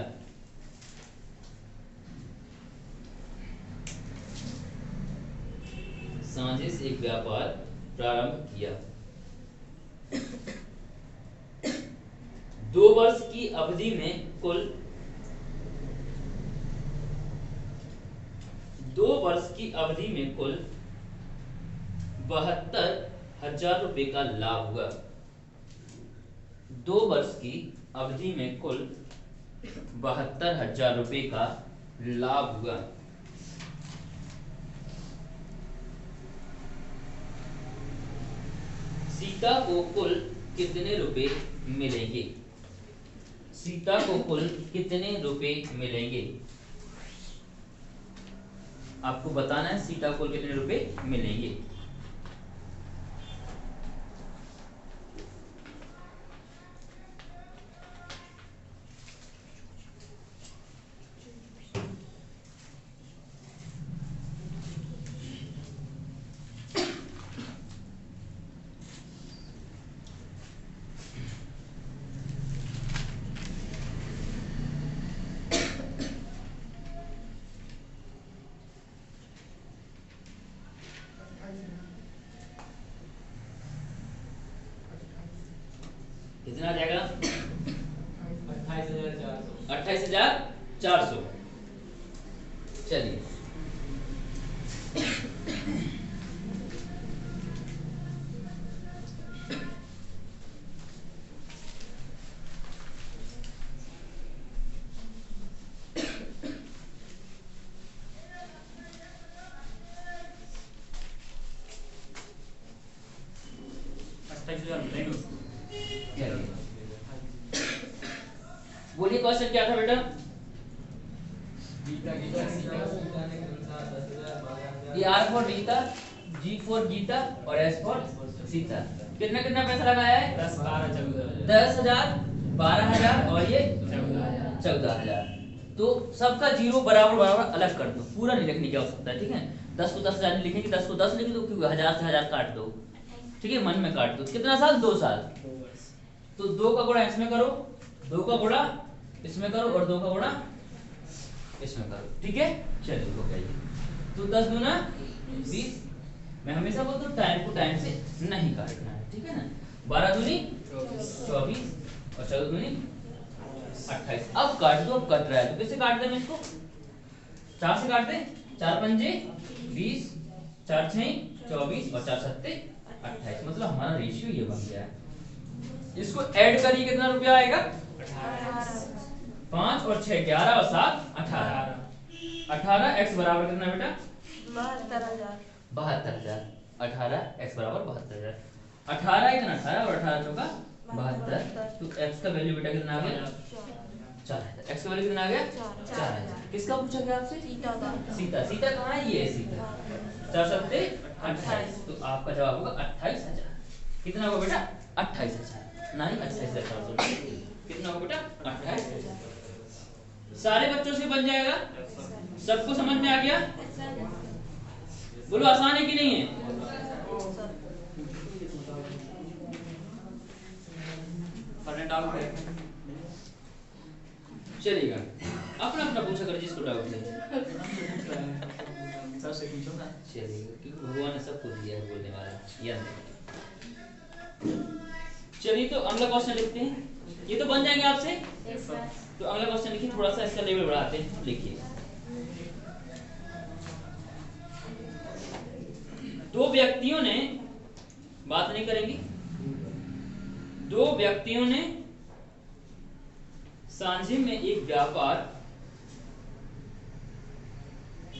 सांझे से एक व्यापार प्रारंभ किया। 2 वर्ष की अवधि में कुल 72,000 रुपए का लाभ हुआ। 2 वर्ष की अवधि में कुल 72,000 रुपए का लाभ हुआ। सीता को कुल कितने रुपए मिलेंगे? सीता को कुल कितने रुपए मिलेंगे? आपको बताना है सीता को कितने रुपए मिलेंगे। कितना आ जाएगा? 28,400। चलिए बोलिए क्वेश्चन क्या था बेटा? ये R for Rita, G for Gita और एस फॉर सीता। कितना कितना पैसा लगाया है? 10,000, 12,000 और ये 14,000। तो सबका जीरो बराबर बराबर अलग कर दो, पूरा नहीं लिखने की आवश्यकता है, ठीक है। 10 को 10,000 नहीं लिखेंगे, 10 को 10 लिख दो, क्योंकि 1000 से 1000 काट दो, ठीक है, मन में काट दो। कितना साल? 2 साल। तो 2 का गुणा इसमें करो, 2 का गुणा इसमें करो और 2 का गुणा इसमें करो, ठीक है। चलिए हो गया ये। तो 10 दूना 20। मैं हमेशा बोलता हूँ टाइम को टाइम से नहीं काटना है, ठीक है ना। 12 दूनी 24 और 14 दूनी 28। अब काट दो, अब कट रहा है तो कैसे काट दें इसको? 4 से काट दे, 4 पंजे 20, 4 6 24 और 4 7 28। मतलब हमारा रेशियो ये बन गया है। इसको ऐड करिए, कितना रुपया आएगा? 5 और 6 11 और 7 18। 18 x बराबर कितना बेटा? 72,000। 72,000। 18 x बराबर 72,000। 18 इतना 18 और 18 चौका 72। तो x का वैल्यू बेटा कितना आ गया? 4,000। x का वैल्यू कितना आ गया? 4,000। किसका पूछा गया आपसे? सीता का। सीता। सीता कहाँ है? ये है सीता। 4 7 28। तो आपका जवाब होगा 28,000। कितना होगा बेटा? 28,000। नहीं 28,400। कितना होगा बेटा? 28,000। सारे बच्चों से बन जाएगा? सबको समझ में आ गया? बोलो आसान है कि नहीं है? चलिएगा, अपना अपना पूछा कर जिसको डाउट है। चलिएगा, क्योंकि भगवान ने सबको दिया है बोलने वाला यंत्र। चलिए तो अगला क्वेश्चन लिखते हैं। ये तो बन जाएंगे आपसे। तो अगला क्वेश्चन लिखिए, थोड़ा सा इसका लेवल बढ़ाते हैं। लिखिए, दो व्यक्तियों ने, बात नहीं करेंगे, दो व्यक्तियों ने सांझे में एक व्यापार,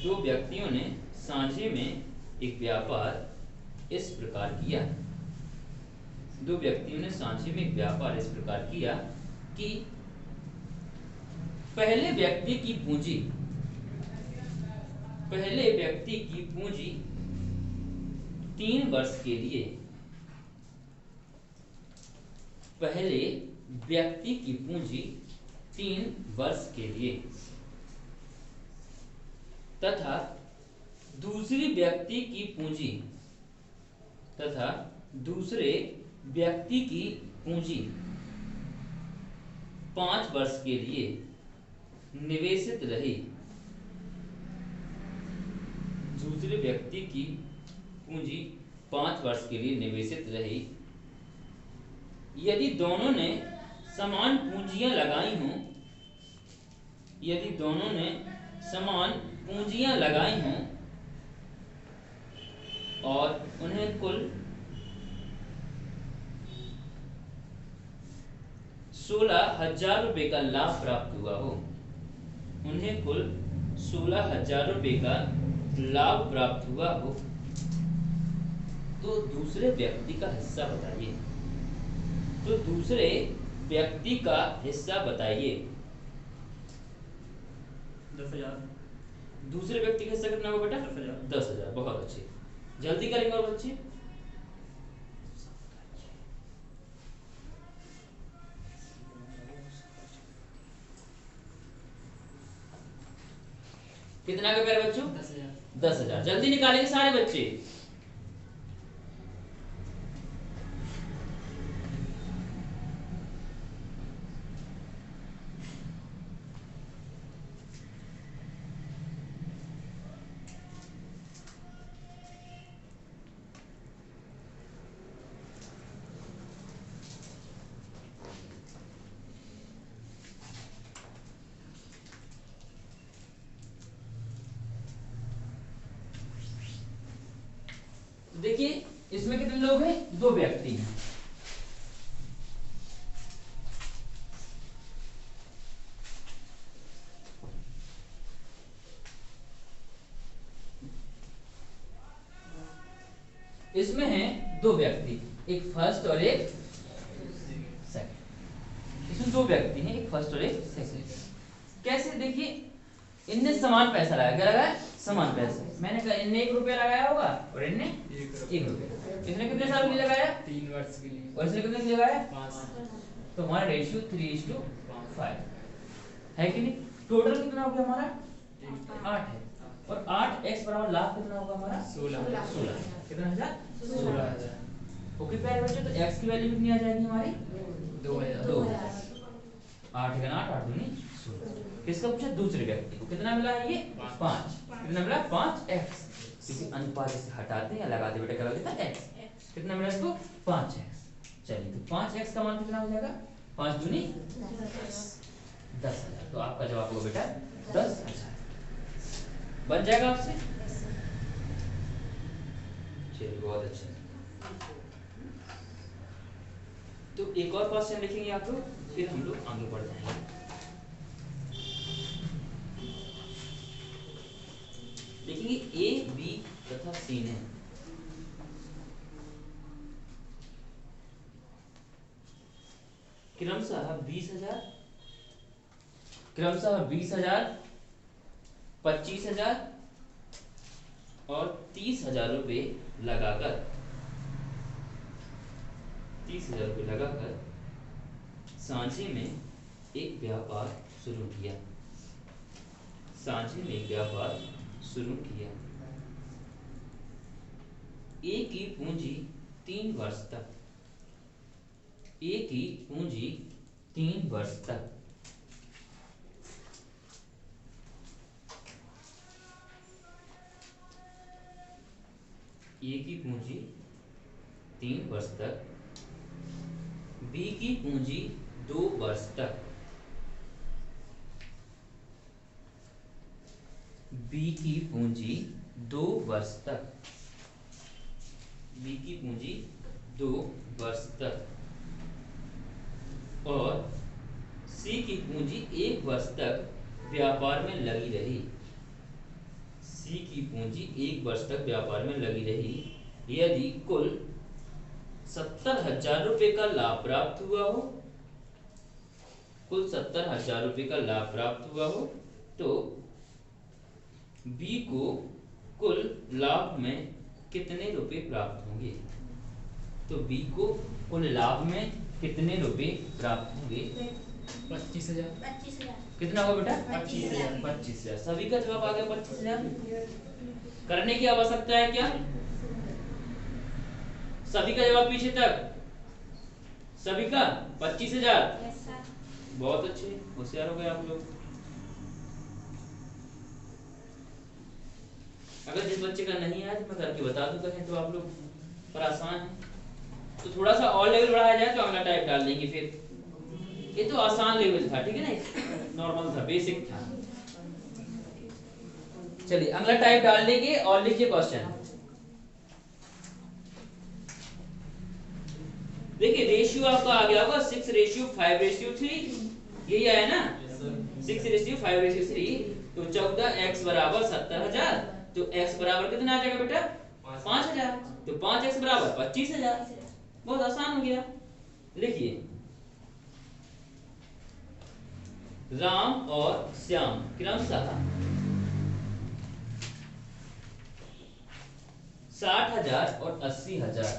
दो व्यक्तियों ने सांझे में एक व्यापार इस प्रकार किया। दो व्यक्तियों ने सांची में एक व्यापार इस प्रकार किया कि पहले व्यक्ति की पूंजी 3 वर्ष के लिए, पहले व्यक्ति की पूंजी 3 वर्ष के लिए तथा दूसरे व्यक्ति की पूंजी 5 वर्ष के लिए निवेशित रही। दूसरे व्यक्ति की पूंजी 5 वर्ष के लिए निवेशित रही। यदि दोनों ने समान पूंजियां लगाई हों और उन्हें कुल 16,000 रुपए का लाभ प्राप्त हुआ हो, तो दूसरे व्यक्ति का हिस्सा बताइए। 10,000। दूसरे व्यक्ति का हिस्सा कितना होगा बेटा? 10,000। 10,000। बहुत अच्छे, जल्दी करेंगे और बच्चे। कितना का प्यारे बच्चों? 10,000। 10,000। जल्दी निकालेंगे सारे बच्चे। देखिए इसमें कितने लोग हैं? 2 व्यक्ति हैं। इसमें हैं 2 व्यक्ति, एक फर्स्ट और एक सेकंड। इसमें 2 व्यक्ति हैं, एक फर्स्ट और एक सेकंड। कैसे? देखिए इनने समान पैसा लगाया। क्या लगाया? समान पैसा। मैंने कहा इनने 1 रुपया लगाया होगा और इनने 1 रुपया। इसने कितने साल के लिए लगाया? 3 वर्ष के लिए। और इसने कितने के लिए लगाया? 5। तो हमारा रेशियो 3:5 है कि नहीं? टोटल कितना हो गया हमारा? 8 है। और 8x बराबर लाभ कितना होगा हमारा? 16। कितना हजार? 16,000। ओके प्यारे बच्चों, तो x की वैल्यू कितनी आ जाएगी हमारी? 2,000। 8 का 8 8 दूनी 16। किसका पूछा? दूसरे व्यक्ति को। कितना मिला है ये? 5। कितना मिला? 5x। किसी अनुपात से हटाते हैं या लगाते बेटा, क्या लगता है? x। कितना मिला इसको? 5x। चलिए तो 5x का मान कितना हो जाएगा? 5 दूनी 10,000। तो आपका जवाब होगा बेटा 10,000। बन जाएगा आपसे? चलिए बहुत अच्छा। तो एक और क्वेश्चन लिखेंगे आप लोग, फिर हम लोग आगे बढ़ जाएंगे। देखेंगे ए, बी तथा सी ने क्रमशः 20,000, 25,000 और 30,000 रुपए लगाकर सांची में एक व्यापार शुरू किया। ए की पूंजी 3 वर्ष तक बी की पूंजी 2 वर्ष तक, और सी की पूंजी 1 वर्ष तक व्यापार में लगी रही। यदि कुल 70,000 रुपए का लाभ प्राप्त हुआ हो, कुल 70,000 रुपए का लाभ प्राप्त हुआ हो, तो बी को कुल लाभ में कितने रुपए प्राप्त होंगे? तो बी को कुल लाभ में कितने रुपए प्राप्त होंगे? 25,000। कितना होगा बेटा? 25,000। 25,000। सभी का जवाब आ गया 25,000। करने की आवश्यकता है क्या? सभी का जवाब पीछे तक, सभी का 25,000। Yes sir. बहुत अच्छे, होशियार हो गए आप लोग। अगर जिस बच्चे का नहीं आया तो मैं करके बता दूं, कहें तो आप लोग, पर आसान है। तो थोड़ा सा और लेवल बढ़ाया जाए तो अगला टाइप डाल देंगे। फिर ये तो आसान लेवल था, ठीक है ना, नॉर्मल था, बेसिक था। चलिए अगला टाइप डाल देंगे और लिखिए क्वेश्चन। देखिए रेशियो आपका आ गया होगा 6:5:3, यही आया ना, 6:5:3। तो 14x बराबर 70,000। तो x बराबर कितना आ जाएगा बेटा? 5,000। तो 5x बराबर 25,000। बहुत आसान हो गया। लिखिए, राम और श्याम क्रमशः 60,000 और 80,000।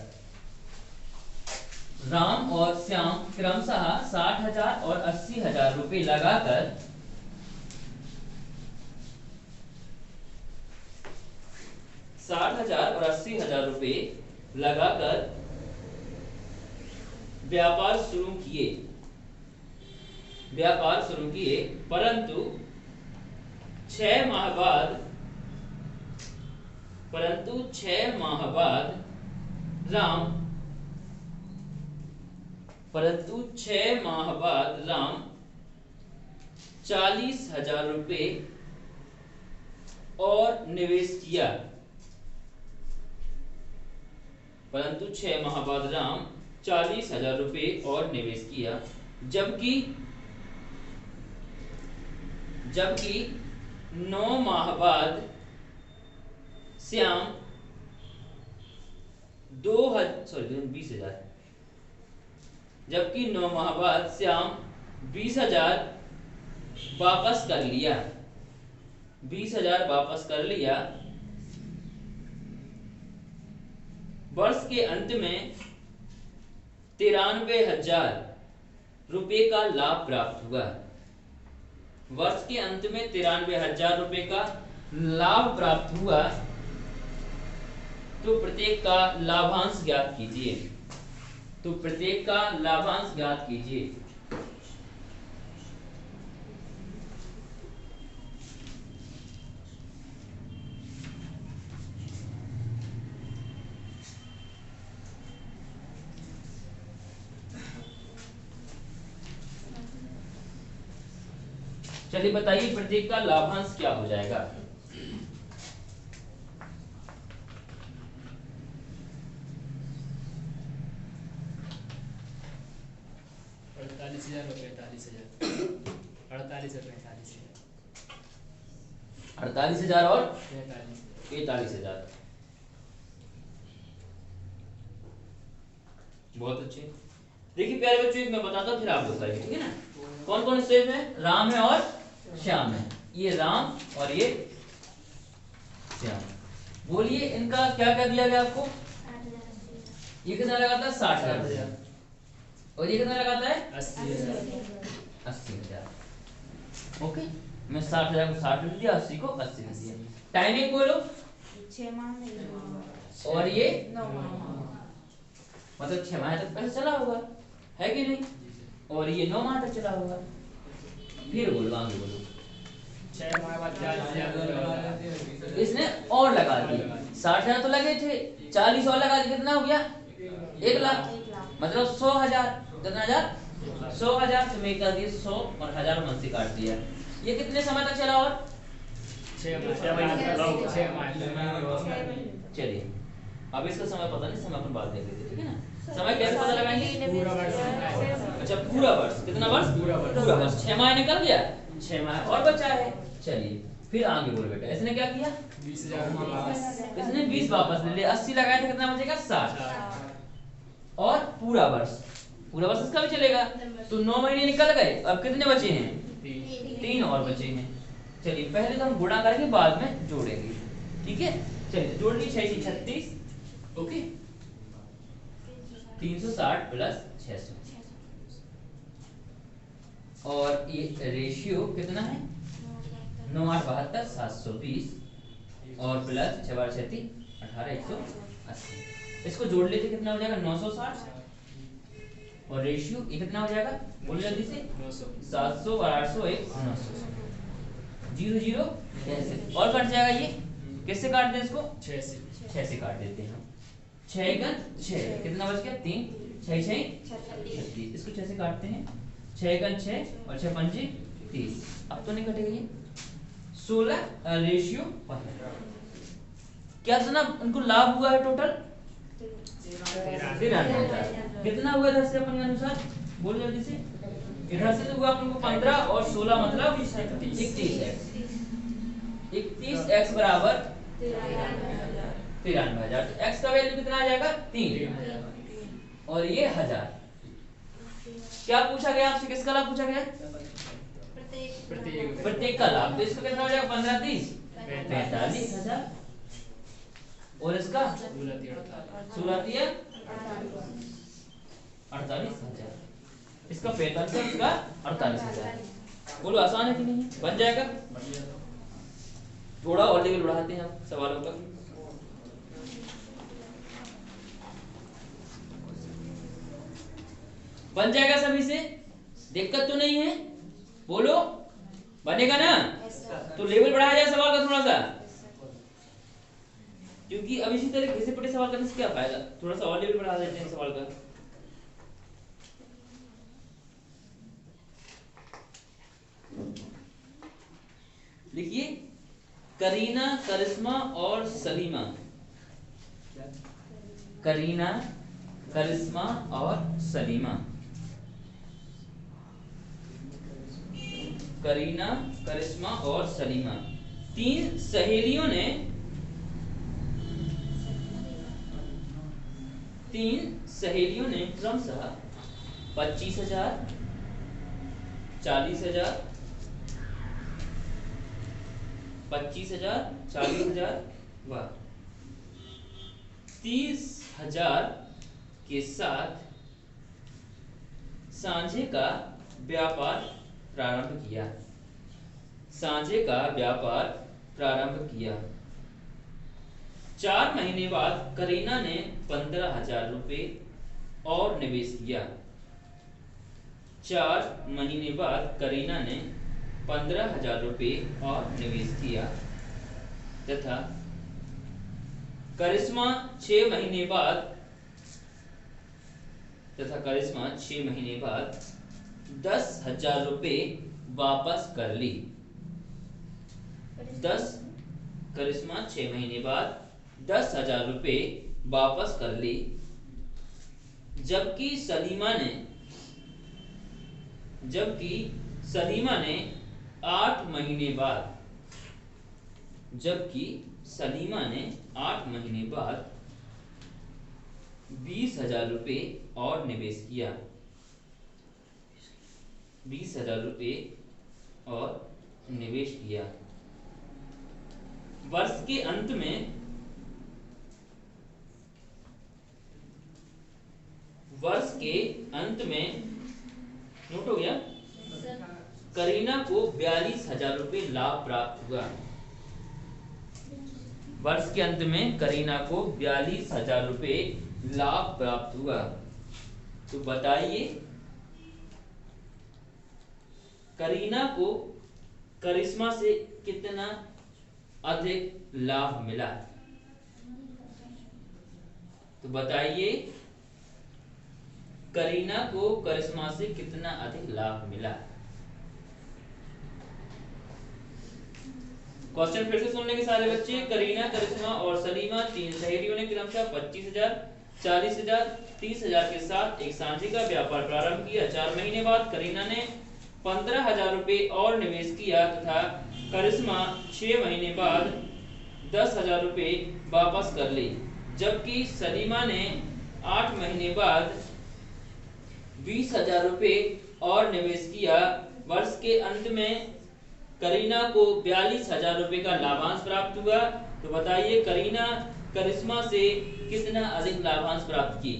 राम और श्याम क्रमशः 60,000 और 80,000 रुपए लगाकर और 80,000 रुपए लगाकर व्यापार शुरू किए, परंतु 6 माह बाद राम 40,000 रुपए और निवेश किया। परंतु 6 माह बाद राम 40,000 रुपए और निवेश किया, जबकि 9 माह बाद श्याम 20,000 जबकि 9 माह बाद श्याम 20,000 वापस कर लिया। 20,000 वापस कर लिया। वर्ष के अंत में 93,000 रुपए का लाभ प्राप्त हुआ। वर्ष के अंत में 93,000 रुपए का लाभ प्राप्त हुआ। तो प्रत्येक का लाभांश ज्ञात कीजिए। चलिए बताइए प्रत्येक का लाभांश क्या हो जाएगा? 48,000 और 45,000। 48 और 45,000। 48,000 और 43। 43,000। बहुत अच्छे। देखिए प्यारे बच्चों, एक मैं बताता हूँ फिर आप बताइए, ठीक है ना। कौन कौन स्टेज में? राम है और श्याम है। ये राम और ये श्याम। बोलिए इनका क्या क्या दिया गया आपको? 60,000। ये कितना लगाता है? 60,000। और ये कितना लगाता है? 80,000। ओके, मैं 60,000 को 60 में दिया, 80 को 80 में दिया। टाइमिंग बोलो। 6 माह में। और ये 9 माह। मतलब 6 माह तक पहले चला होगा, है कि नहीं? और ये 9 माह तक चला होगा। फिर बोलो, आगे बोलो। 6 माह बाद 40,000 इसने और लगा दी। 60,000 तो लगे थे, 40 और लगा दी, कितना हो गया? 1 लाख। मतलब 100,000। कितना हजार? 100,000। तो मैं कर दिए 100 और 1000 मन से काट दिया। ये कितने समय तक चला? और 6 माह। चलिए, अब इसका समय पता नहीं, समय अपन बात देख लेते, ठीक है ना। समय कैसे पता लगाएंगे? पूरा वर्ष। अच्छा पूरा वर्ष। कितना वर्ष? पूरा वर्ष। 6 माह निकल गया, 6 माह और बचा है। चलिए फिर आगे बोल बेटा। इसने क्या किया? 20,000 वापस। इसने 20 वापस ले लिया। 80 लगाए थे, कितना बचेगा? 60। और पूरा वर्ष इसका भी चलेगा। तो 9 महीने निकल गए, अब कितने बचे हैं? 3 और बचे हैं। चलिए पहले तो हम गुणा करेंगे, बाद में जोड़ेंगे, ठीक है। चलिए जोड़ ली, 6 36, ओके, 360 प्लस 600, और ये रेशियो कितना है? 9 8 72 720, और प्लस 6 12 36 18 180। इसको जोड़ लेते कितना हो जाएगा? 960, और रेशियो ये कितना हो जाएगा? बोलो जल्दी से। 700 और 800 एक 900, 0 0 कैसे और कट जाएगा? ये किससे काट दें इसको? 6 से काट देते हैं हम। 6 गुना 6 कितना बच गया? 3 6 6 36, इसको 6 से काटते हैं। 6 गुना 6 और 6 पंजे 30, अब तो नहीं कटेगा ये। 16 रेशियो 15। क्या जना उनको लाभ हुआ है टोटल? 93,000। कितना हुआ इधर से अपन के अनुसार? बोलो जल्दी से। इधर से तो हुआ अपन को 15 और 16 मतलब 31x। 31x बराबर 93,000। तो x का वैल्यू कितना आ जाएगा? 3, और ये 1000। क्या पूछा गया आपसे? किसका लाभ पूछा गया? प्रत्येक का लाभ। तो इसका कितना हो जाएगा? 15 30 45,000, और इसका 16 3 48,000, इसका 45, इसका 48,000। बोलो आसान है कि नहीं? बन जाएगा। थोड़ा और लेवल बढ़ाते हैं हम सवालों का। बन जाएगा सभी से, दिक्कत तो नहीं है? बोलो बनेगा ना? तो लेवल बढ़ाया जाए सवाल का थोड़ा सा, क्योंकि अब इसी तरह घिसे पिटे सवाल करने से क्या फायदा? थोड़ा सा और लेवल बढ़ा देते हैं सवाल का। लिखिए, करीना, करिश्मा और सलीमा। करीना, करिश्मा और सलीमा। करीना, करिश्मा और सलीमा, 3 सहेलियों ने क्रमशः 25,000 40,000 25,000 40,000 व 30,000 के साथ सांझे का व्यापार प्रारंभ किया। सांझे का व्यापार प्रारंभ किया। 4 महीने बाद करीना ने 15,000 रुपए और निवेश किया। 4 महीने बाद करीना ने 15,000 रुपए और निवेश किया, तथा करिश्मा 6 महीने बाद 10,000 रुपए वापस कर ली। करिश्मा 6 महीने बाद 10,000 रुपए वापस कर ली, जबकि सलीमा ने 8 महीने बाद 20,000 रुपए और निवेश किया। 20,000 रुपए और निवेश किया। वर्ष के अंत में नोट हो गया, करीना को 42,000 रुपए लाभ प्राप्त हुआ। वर्ष के अंत में करीना को 42,000 रुपए लाभ प्राप्त हुआ। तो बताइए, करीना को करिश्मा से कितना अधिक लाभ मिला? तो बताइए, करीना को करिश्मा से कितना अधिक लाभ मिला? क्वेश्चन फिर से सुन लेंगे सारे बच्चे। करीना, करिश्मा और सलीमा 3 सहेलियों ने क्रमशः 25,000 40,000 30,000 के साथ एक सांझे का व्यापार प्रारंभ किया। 4 महीने बाद करीना ने 15,000 रुपए और निवेश किया, तथा करिश्मा 6 महीने बाद 10,000 रुपए वापस कर ली, जबकि सलीमा ने 8 महीने बाद 20,000 रुपए और निवेश किया। वर्ष के अंत में करीना को 42,000 रुपए का लाभांश प्राप्त हुआ। तो बताइए करीना करिश्मा से कितना अधिक लाभांश प्राप्त की।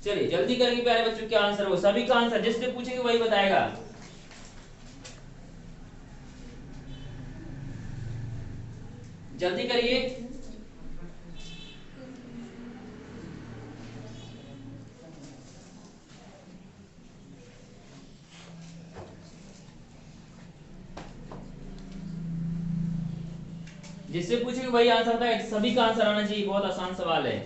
चलिए जल्दी करेंगे प्यारे बच्चों, क्या आंसर हो, सभी का आंसर जिससे पूछेंगे वही बताएगा। जल्दी करिए। जिससे पूछेंगे वही आंसर बताएगा, सभी का आंसर आना चाहिए, बहुत आसान सवाल है।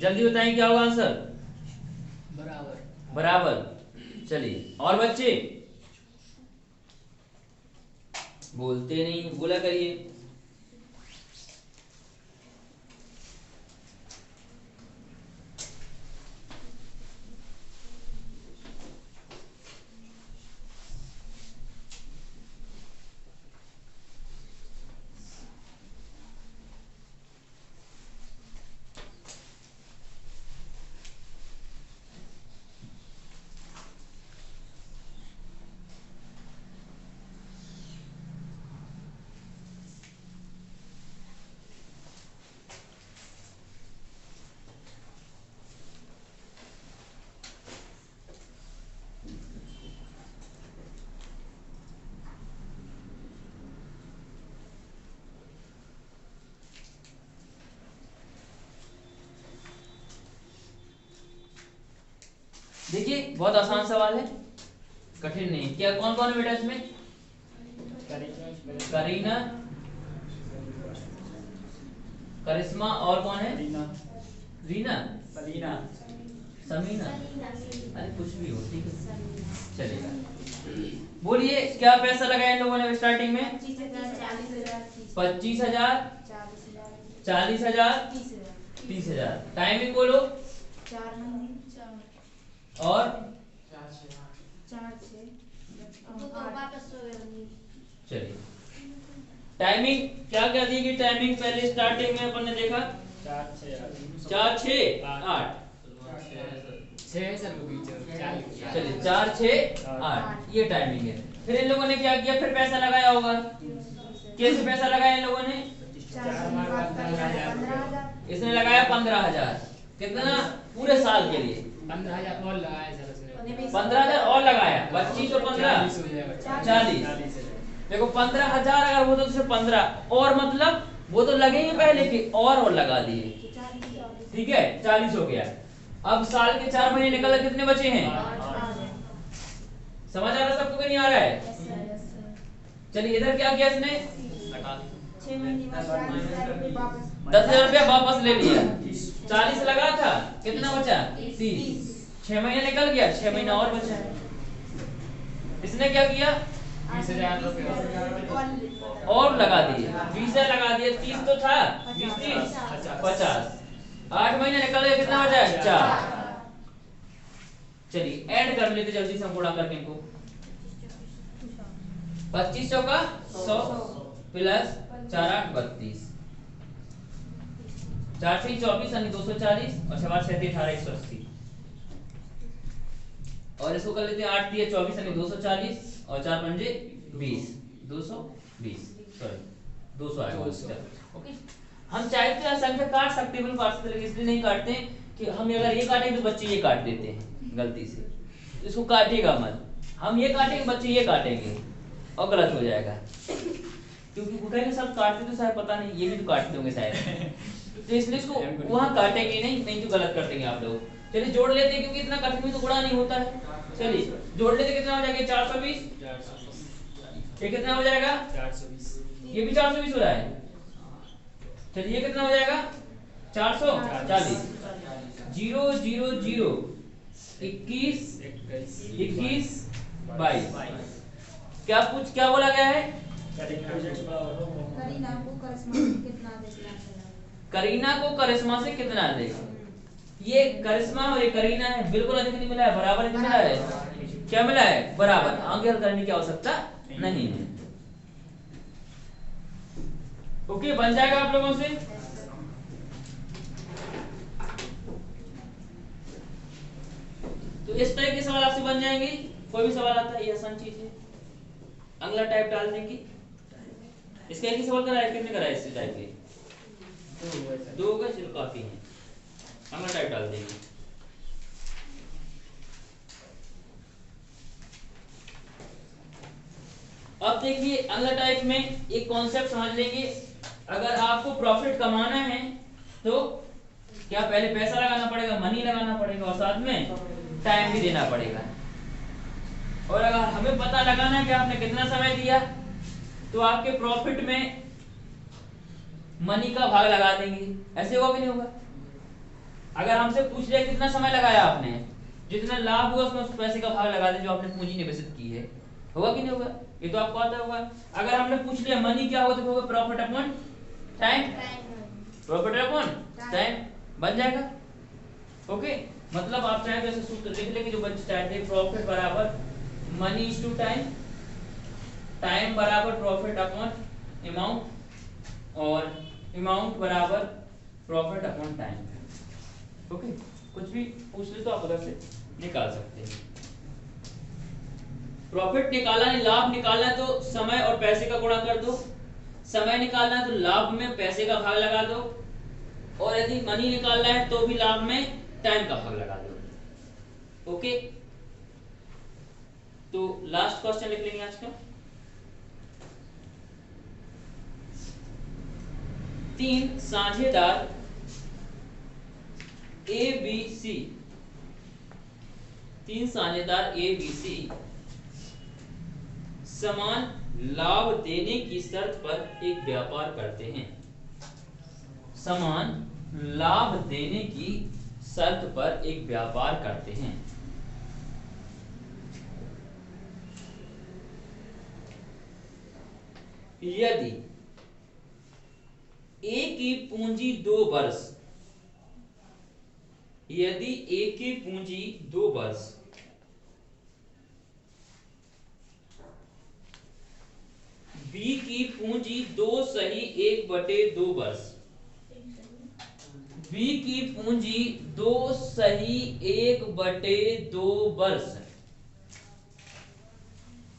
जल्दी बताएं क्या होगा आंसर। बराबर। बराबर। चलिए और बच्चे बोलते नहीं, बोला करिए। देखिए बहुत आसान सवाल है, कठिन नहीं। क्या कौन कौन है बेटा इसमें? करीना, करिश्मा और कौन है? रीना, सलीना, समीना, अरे कुछ भी हो, ठीक है चलेगा। बोलिए क्या पैसा लगाया इन लोगों ने स्टार्टिंग में? 25,000, 40,000, 30,000। टाइमिंग बोलो। 4 महीने और 4 से चलिए टाइमिंग क्या क्या दी गई? टाइमिंग पहले स्टार्टिंग में अपन ने देखा 4, 6, 8। 6 सर को बीच चलिए 4, 6, 8 ये टाइमिंग है। फिर इन लोगों ने क्या किया? फिर पैसा लगाया होगा। कैसे पैसा लगाया इन लोगों ने? इसने लगाया 15,000। कितना? पूरे साल के लिए 15,000 और लगाया सर उसने। 15,000 और लगाया। 25 और 15 40। देखो 15,000 अगर वो तो सिर्फ 15 और मतलब वो तो लगेंगे पहले के और लगा दिए, ठीक है 40 हो गया। अब साल के 4 महीने निकल कितने बचे हैं? समझ आ रहा सबको कि नहीं आ रहा है? चलिए इधर क्या किया इसने? 10,000 रुपया वापस ले लिया। 40 लगा था, कितना बचा? 30। 6 महीने निकल गया, 6 महीना और बचा। इसने क्या किया? 20,000 रुपये और लगा दिए, 20,000 लगा दिए। 30 तो था, 20 30 50। 8 महीने निकल गए, कितना बचा? 4। चलिए ऐड कर लेते जल्दी से हम गुणा करके इनको। 25 चौका 100 प्लस 4 8 32। 4 से 24 यानी 240 और 4 से 18 180। और इसको कर लेते हैं 8 3 24 यानी 240 और 4 पंजे 20 220 सॉरी 200 आएगा 200 ओके। हम चाहे तो संख्या काट सकते हैं, बिल्कुल काट सकते हैं, लेकिन इसलिए नहीं काटते हैं कि हम अगर ये काटेंगे तो बच्चे ये काट देते हैं गलती से, इसको काटिएगा मत। हम ये काटेंगे बच्चे ये काटेंगे और गलत हो जाएगा, क्योंकि वो कहेंगे सब काटते तो शायद पता नहीं ये भी तो काटते होंगे शायद, तो इसलिए इसको वहां काटेंगे नहीं तो गलत कर देंगे आप लोग। चलिए जोड़ लेते हैं क्योंकि इतना कठिन भी तो गुणा नहीं होता है। चलिए जोड़ लेते, कितना हो जाएगा 420, ये कितना हो जाएगा 420, ये भी 420 हो रहा है। चलिए ये कितना हो जाएगा 440, 0 0 0 21 21 22। क्या बोला गया है? करीना को करिश्मा से कितना देखना है? करीना को करिश्मा से कितना अधिक? ये करिश्मा और ये करीना है, बिल्कुल अधिक नहीं मिला है, बराबर नहीं मिला है। क्या मिला है? बराबर। आगे हल करने की आवश्यकता नहीं है। ओके, बन जाएगा आप लोगों से। तो इस तरह के सवाल आपसे बन जाएंगे। कोई भी सवाल आता है ये आसान चीज है, अगला टाइप डाल देंगे। इसका एक ही सवाल कराया, कितने कराया इस टाइप के? 2 हो गए, चलो काफी है। अगला टाइप डाल देंगे। अब देखिए अगला टाइप में एक कॉन्सेप्ट समझ लेंगे। अगर आपको प्रॉफिट कमाना है तो क्या पहले पैसा लगाना पड़ेगा, मनी लगाना पड़ेगा और साथ में टाइम भी देना पड़ेगा। और अगर हमें पता लगाना है कि आपने कितना समय दिया तो आपके प्रॉफिट में मनी का भाग लगा देंगे। ऐसे होगा कि नहीं होगा? अगर हमसे पूछ लिया कितना समय लगाया आपने, जितना लाभ हुआ उसमें उस पैसे का भाग लगा दें जो आपने पूंजी निवेशित की है। होगा कि नहीं होगा? ये तो आपको आता होगा। अगर हमने पूछ लिया मनी क्या होगा तो होगा profit upon time, profit upon time बन जाएगा। ओके, मतलब आप चाहे तो ऐसे सूत्र लिख लेंगे जो बच्चे चाहते हैं, प्रॉफिट बराबर money is to time, time बराबर प्रॉफिट अपॉन अमाउंट और अमाउंट बराबर प्रॉफिट अपॉन टाइम। ओके, कुछ भी पूछ ले तो आप उधर से निकाल सकते हैं। प्रॉफिट निकालना है, लाभ निकालना है तो समय और पैसे का गुणा कर दो। समय निकालना है तो लाभ में पैसे का भाग लगा दो, और यदि मनी निकालना है तो भी लाभ में टाइम का भाग लगा दो। ओके, तो लास्ट क्वेश्चन लिख लेंगे आज का। 3 साझेदार ABC, 3 साझेदार ABC समान लाभ देने की शर्त पर एक व्यापार करते हैं। समान लाभ देने की शर्त पर एक व्यापार करते हैं। यदि A की पूंजी 2 वर्ष, यदि A की पूंजी 2 वर्ष B की पूंजी 2/1/2 वर्ष, B की पूंजी 2/1/2 वर्ष,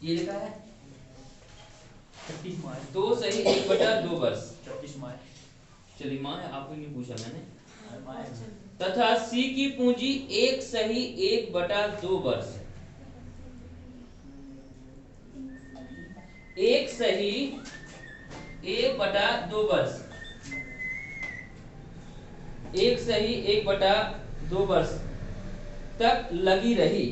ये लिखा है 36 मार्च 2/1/2 वर्ष। 36 मार्च चलिए माँ है, आपको नहीं पूछा मैंने। मार्च तथा C की पूंजी 1/1/2 वर्ष, 1/1/2 वर्ष, 1/1/2 वर्ष तक लगी रही।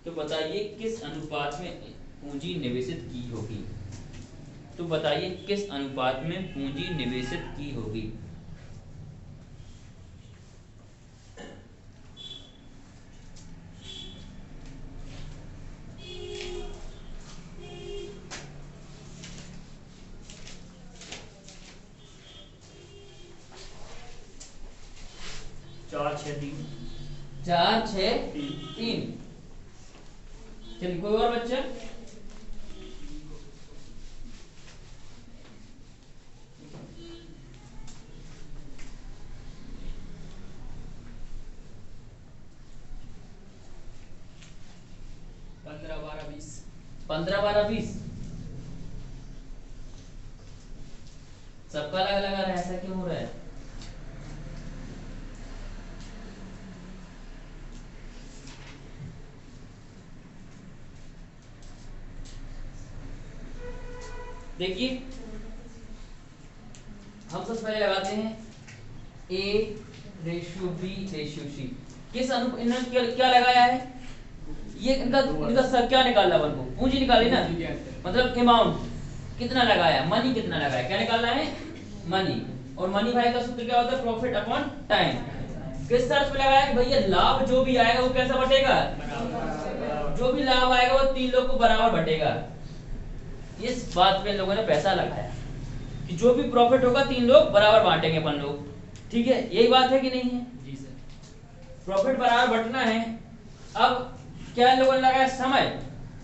तो बताइए किस अनुपात में पूंजी निवेशित की होगी? तो बताइए किस अनुपात में पूंजी निवेशित की होगी? चार छः तीन 4 6 3। चलिए कोई और बच्चा? 15 12 20 सबका अलग अलग आ रहा है, ऐसा क्यों हो रहा है? देखिए हम सबसे पहले लगाते हैं A ratio B ratio C। किस इन्होंने क्या लगाया है? ये इनका सब क्या निकाला अपन को? पूंजी निकाली ना, मतलब अमाउंट कितना लगाया, मनी कितना लगाया, क्या निकालना है? मनी। और मनी भाई का सूत्र क्या होता है? Profit upon time. किस शर्त पे लगाया कि भैया लाभ जो भी आएगा वो कैसा बटेगा? जो भी लाभ आएगा वो 3 लोग को बराबर बटेगा। इस बात पे लोगों ने पैसा लगाया कि जो भी प्रॉफिट होगा 3 लोग बराबर बांटेंगे अपन लोग, ठीक है? यही बात है कि नहीं है? जी सर। प्रॉफिट बराबर बंटना है। अब क्या लोगों ने लगाया? समय।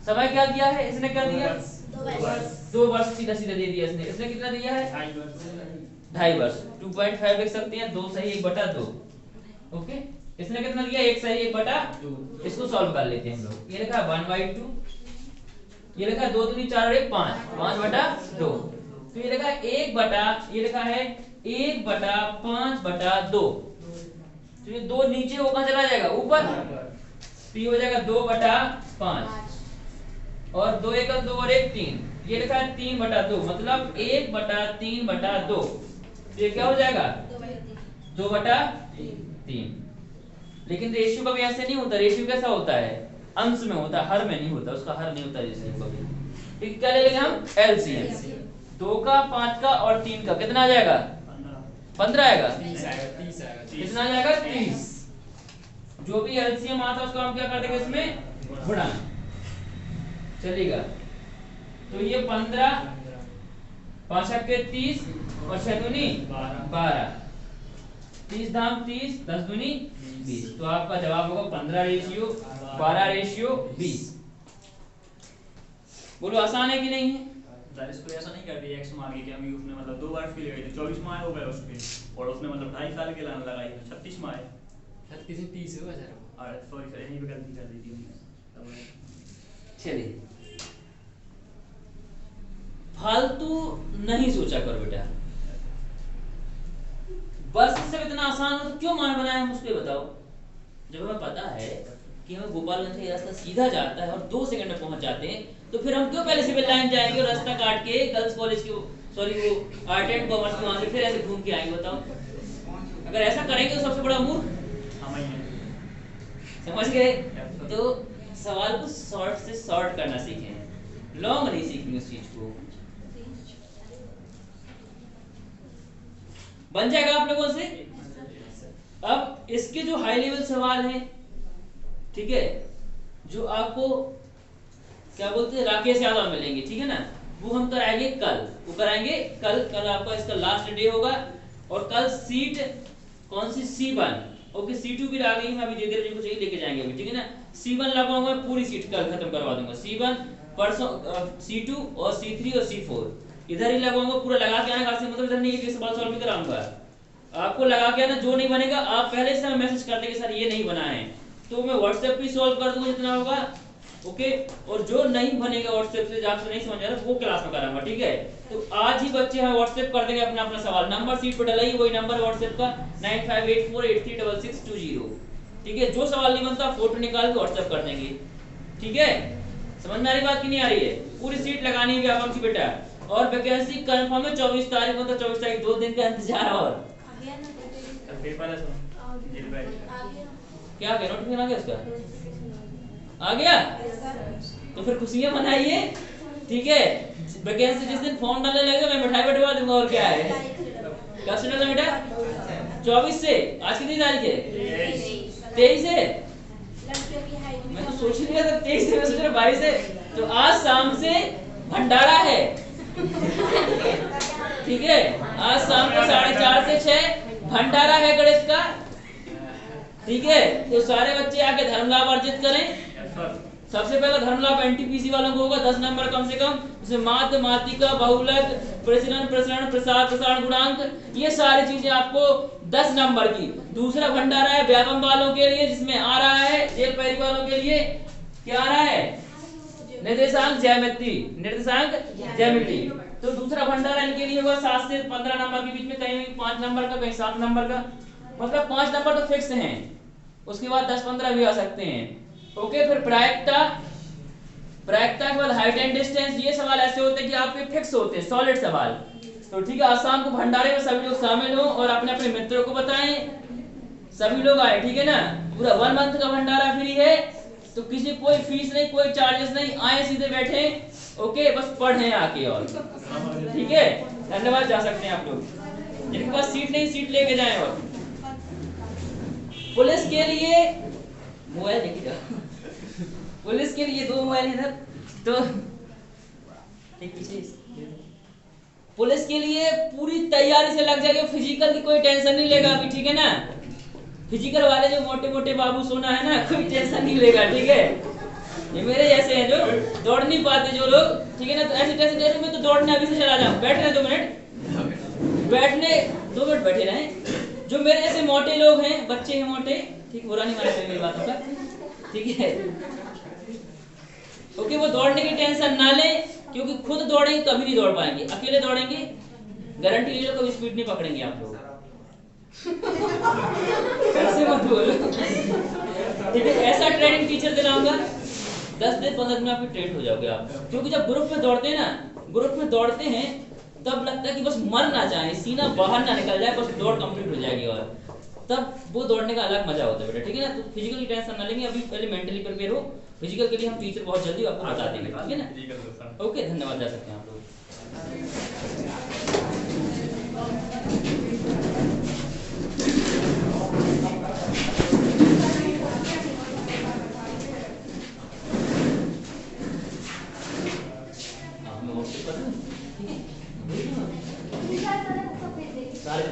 समय क्या दिया है? इसने क्या दिया? 2 वर्ष सीधा सीधा दे दिया इसने। इसने कितना दिया है? 2.5 वर्ष। 2.5 लिख सकते हैं, 2 सही 1/2। ओके, इसने कितना दिया? 1 सही 1/2। इसको सॉल्व कर लेते हैं हम लोग। ये लिखा 1/2, ये लिखा 2 दूनी 4 और 1 5, 5/2। तो ये लिखा 1 बटा, ये लिखा है 1/5/2। तो ये 2 नीचे होकर चला जाएगा ऊपर, तो ये हो जाएगा 2/5 और 2 1 2 और 1 3। ये लिखा है 3/2, मतलब 1/3/2। तो ये क्या हो जाएगा? 2/3। लेकिन रेशियो कभी ऐसे नहीं होता। रेशियो कैसा होता है? अंश में होता है, हर में नहीं होता। उसका हर नहीं होता रेशियो कभी। ठीक, क्या ले लेंगे हम? एलसीएम। 2 का 5 का और 3 का कितना आ जाएगा? 15 आएगा। 30 आएगा। 30 आएगा। कितना आ जाएगा? 30। जो भी एलसीएम आता है उसको हम क्या कर देंगे? इसमें गुणा चलेगा। तो ये 15, 5 के 30 और 6 दूनी 12, 30 दाम 30, 10 दूनी 20। तो आपका जवाब होगा 15 रेशियो 12 रेशियो 20। बोलो आसान है कि नहीं है? इसको ऐसा नहीं कर दिया एक्स मान के कि हम उसने मतलब 2 बार फी लगाई थी, 24 माह हो गए उस पे, और उसने मतलब 2.5 साल के लाने लगाई 36 माह है। 36 से 30 होगा सर। और सॉरी सर, यहीं पे गलती कर दी थी हमने। चलिए, फालतू नहीं सोचा करो बेटा। बस सिर्फ इतना आसान हो तो क्यों मान बनाया हम उसको बताओ। जब हमें पता है कि हमें गोपालगंज से रास्ता सीधा जाता है और 2 सेकंड में पहुंच जाते हैं, तो फिर हम क्यों पहले सिविल लाइन जाएंगे और रास्ता काट के गर्ल्स कॉलेज के वो आर्ट एंड कॉमर्स के वहां से फिर ऐसे घूम के आएंगे? बताओ, अगर ऐसा करेंगे तो सबसे बड़ा मूर्ख हम ही हैं। समझ गए? तो सवाल को शॉर्ट से शॉर्ट करना सीखें, लॉन्ग नहीं सीखेंगे उस चीज को। बन जाएगा आप लोगों से। अब इसके जो हाई लेवल सवाल हैं, ठीक है, जो आपको क्या बोलते हैं राकेश यादव मिलेंगे, ठीक है ना, वो हम कराएंगे कल। वो कराएंगे कल आपका इसका लास्ट डे होगा। और कल सीट कौन सी? C1। ओके, C2 भी आ गई, मैं अभी धीरे धीरे जिनको चाहिए लेके जाएंगे अभी, ठीक है ना। C1 लगाऊंगा, पूरी सीट कल खत्म करवा दूंगा। C1 परसों, C2 और C3 और C4 इधर ही लगाऊंगा। पूरा लगा के आना, मतलब इधर नहीं कि सवाल सॉल्व भी कराऊंगा। आपको लगा के आना, जो नहीं बनेगा आप पहले से मैसेज कर देंगे सर ये नहीं बना है, तो मैं व्हाट्सएप पे सॉल्व कर दूंगा जितना होगा। ओके, और जो नहीं बनेगा व्हाट्सएप से, आपसे नहीं समझ आ रहा वो क्लास में कराऊंगा, ठीक है। तो आज ही बच्चे हैं व्हाट्सएप कर देंगे अपना अपना सवाल। नंबर सीट पे डला ही वही नंबर व्हाट्सएप का 9584836620, ठीक है। जो सवाल नहीं बनता फोटो निकाल के व्हाट्सएप कर देंगे, ठीक है। समझ में आ रही बात की नहीं आ रही है? पूरी सीट लगानी है व्यापक की बेटा। और वैकेंसी कंफर्म है 24 तारीख को, तो 24 तारीख 2 दिन का इंतजार। और पेपर है सर, जेल बैठ क्या गया? नोटिफिकेशन आ गया उसका? आ गया? तो फिर खुशियां मनाइए, ठीक है। वैकेंसी जिस दिन फॉर्म डालने लगेगा मैं मिठाई बंटवा दूंगा। और क्या है? क्या सुना था बेटा? 24 से। आज कितनी तारीख है? 23 है। मैं तो सोच ही नहीं रहा था 23 से, मैं सोच रहा 22 से। तो आज शाम से भंडारा है, ठीक है। आज शाम को 4:30 से 6 भंडारा है गणेश का, ठीक है। तो सारे बच्चे आके धर्म लाभ अर्जित करें। सबसे पहला धर्म लाभ एनटीपीसी वालों को होगा 10 नंबर कम से कम। उसमें माध्य, मात्रिका, बहुलक, प्रसरण, प्रसरण, प्रसार, प्रसारण गुणांक, ये सारी चीजें आपको 10 नंबर की। दूसरा भंडारा है व्यापम वालों के लिए, जिसमें आ रहा है जेल पैरी वालों के लिए क्या आ रहा है? निर्देशांक ज्यामिति, निर्देशांक ज्यामिति। तो दूसरा भंडार इनके लिए होगा 7 से 15 नंबर के बीच में, कहीं 5 नंबर का, कहीं 7 नंबर का, मतलब 5 नंबर तो फिक्स हैं, उसके बाद 10-15 भी आ सकते हैं। ओके, फिर प्रायिकता, प्रायिकता के बाद हाइट एंड डिस्टेंस। ये सवाल ऐसे होते हैं कि आपके फिक्स होते हैं, सॉलिड सवाल। तो ठीक है, आज शाम को भंडारे में सभी लोग शामिल हो और अपने अपने मित्रों को बताएं, सभी लोग आए, ठीक है ना। पूरा 1 मंथ का भंडारा फ्री है, तो किसी कोई फीस नहीं, कोई चार्जेस नहीं, आए सीधे बैठे, ओके, बस पढ़ें आके, और ठीक है। धन्यवाद, जा सकते हैं आप लोग। जिनके पास सीट नहीं, सीट लेके जाएं। और पुलिस के लिए मोबाइल लेके जाओ, पुलिस के लिए 2 मोबाइल इधर, तो एक पीछे। पुलिस के लिए पूरी तैयारी से लग जाएगी, फिजिकल की कोई टेंशन नहीं लेगा अभी, ठीक है ना। फिजिकल वाले जो मोटे मोटे बाबू सोना है ना, कोई टेंशन नहीं लेगा, ठीक है। ये मेरे जैसे हैं जो दौड़ नहीं पाते जो लोग, ठीक है ना, तो ऐसे टेंशन जैसे मैं तो दौड़ने अभी से चला जाऊं। बैठ रहे 2 मिनट, बैठने 2 मिनट बैठे रहें। जो मेरे जैसे मोटे लोग हैं, बच्चे हैं मोटे, ठीक, बुरा नहीं माना मेरी बातों का, ठीक है। ओके, वो दौड़ने की टेंशन ना लें, क्योंकि खुद दौड़ेंगे कभी नहीं दौड़ पाएंगे, अकेले दौड़ेंगे गारंटी ले लो कभी स्पीड नहीं पकड़ेंगे आप लोग। कैसे मत बोलो, ठीक है। ऐसा ट्रेनिंग टीचर दिलाऊंगा, 10 दिन 15 दिन में आप ट्रेन हो जाओगे आप। क्योंकि जब ग्रुप में दौड़ते हैं ना, ग्रुप में दौड़ते हैं तब लगता है कि बस मर ना जाए, सीना बाहर ना निकल जाए, बस दौड़ कंप्लीट हो जाएगी, और तब वो दौड़ने का अलग मजा होता है बेटा, ठीक है ना। तो फिजिकल की टेंशन ना लेंगे, अभी पहले मेंटली प्रिपेयर हो। फिजिकल के लिए हम टीचर बहुत जल्दी आपको बता देंगे, ठीक है ना। ओके, धन्यवाद, जा सकते हैं आप लोग। सारे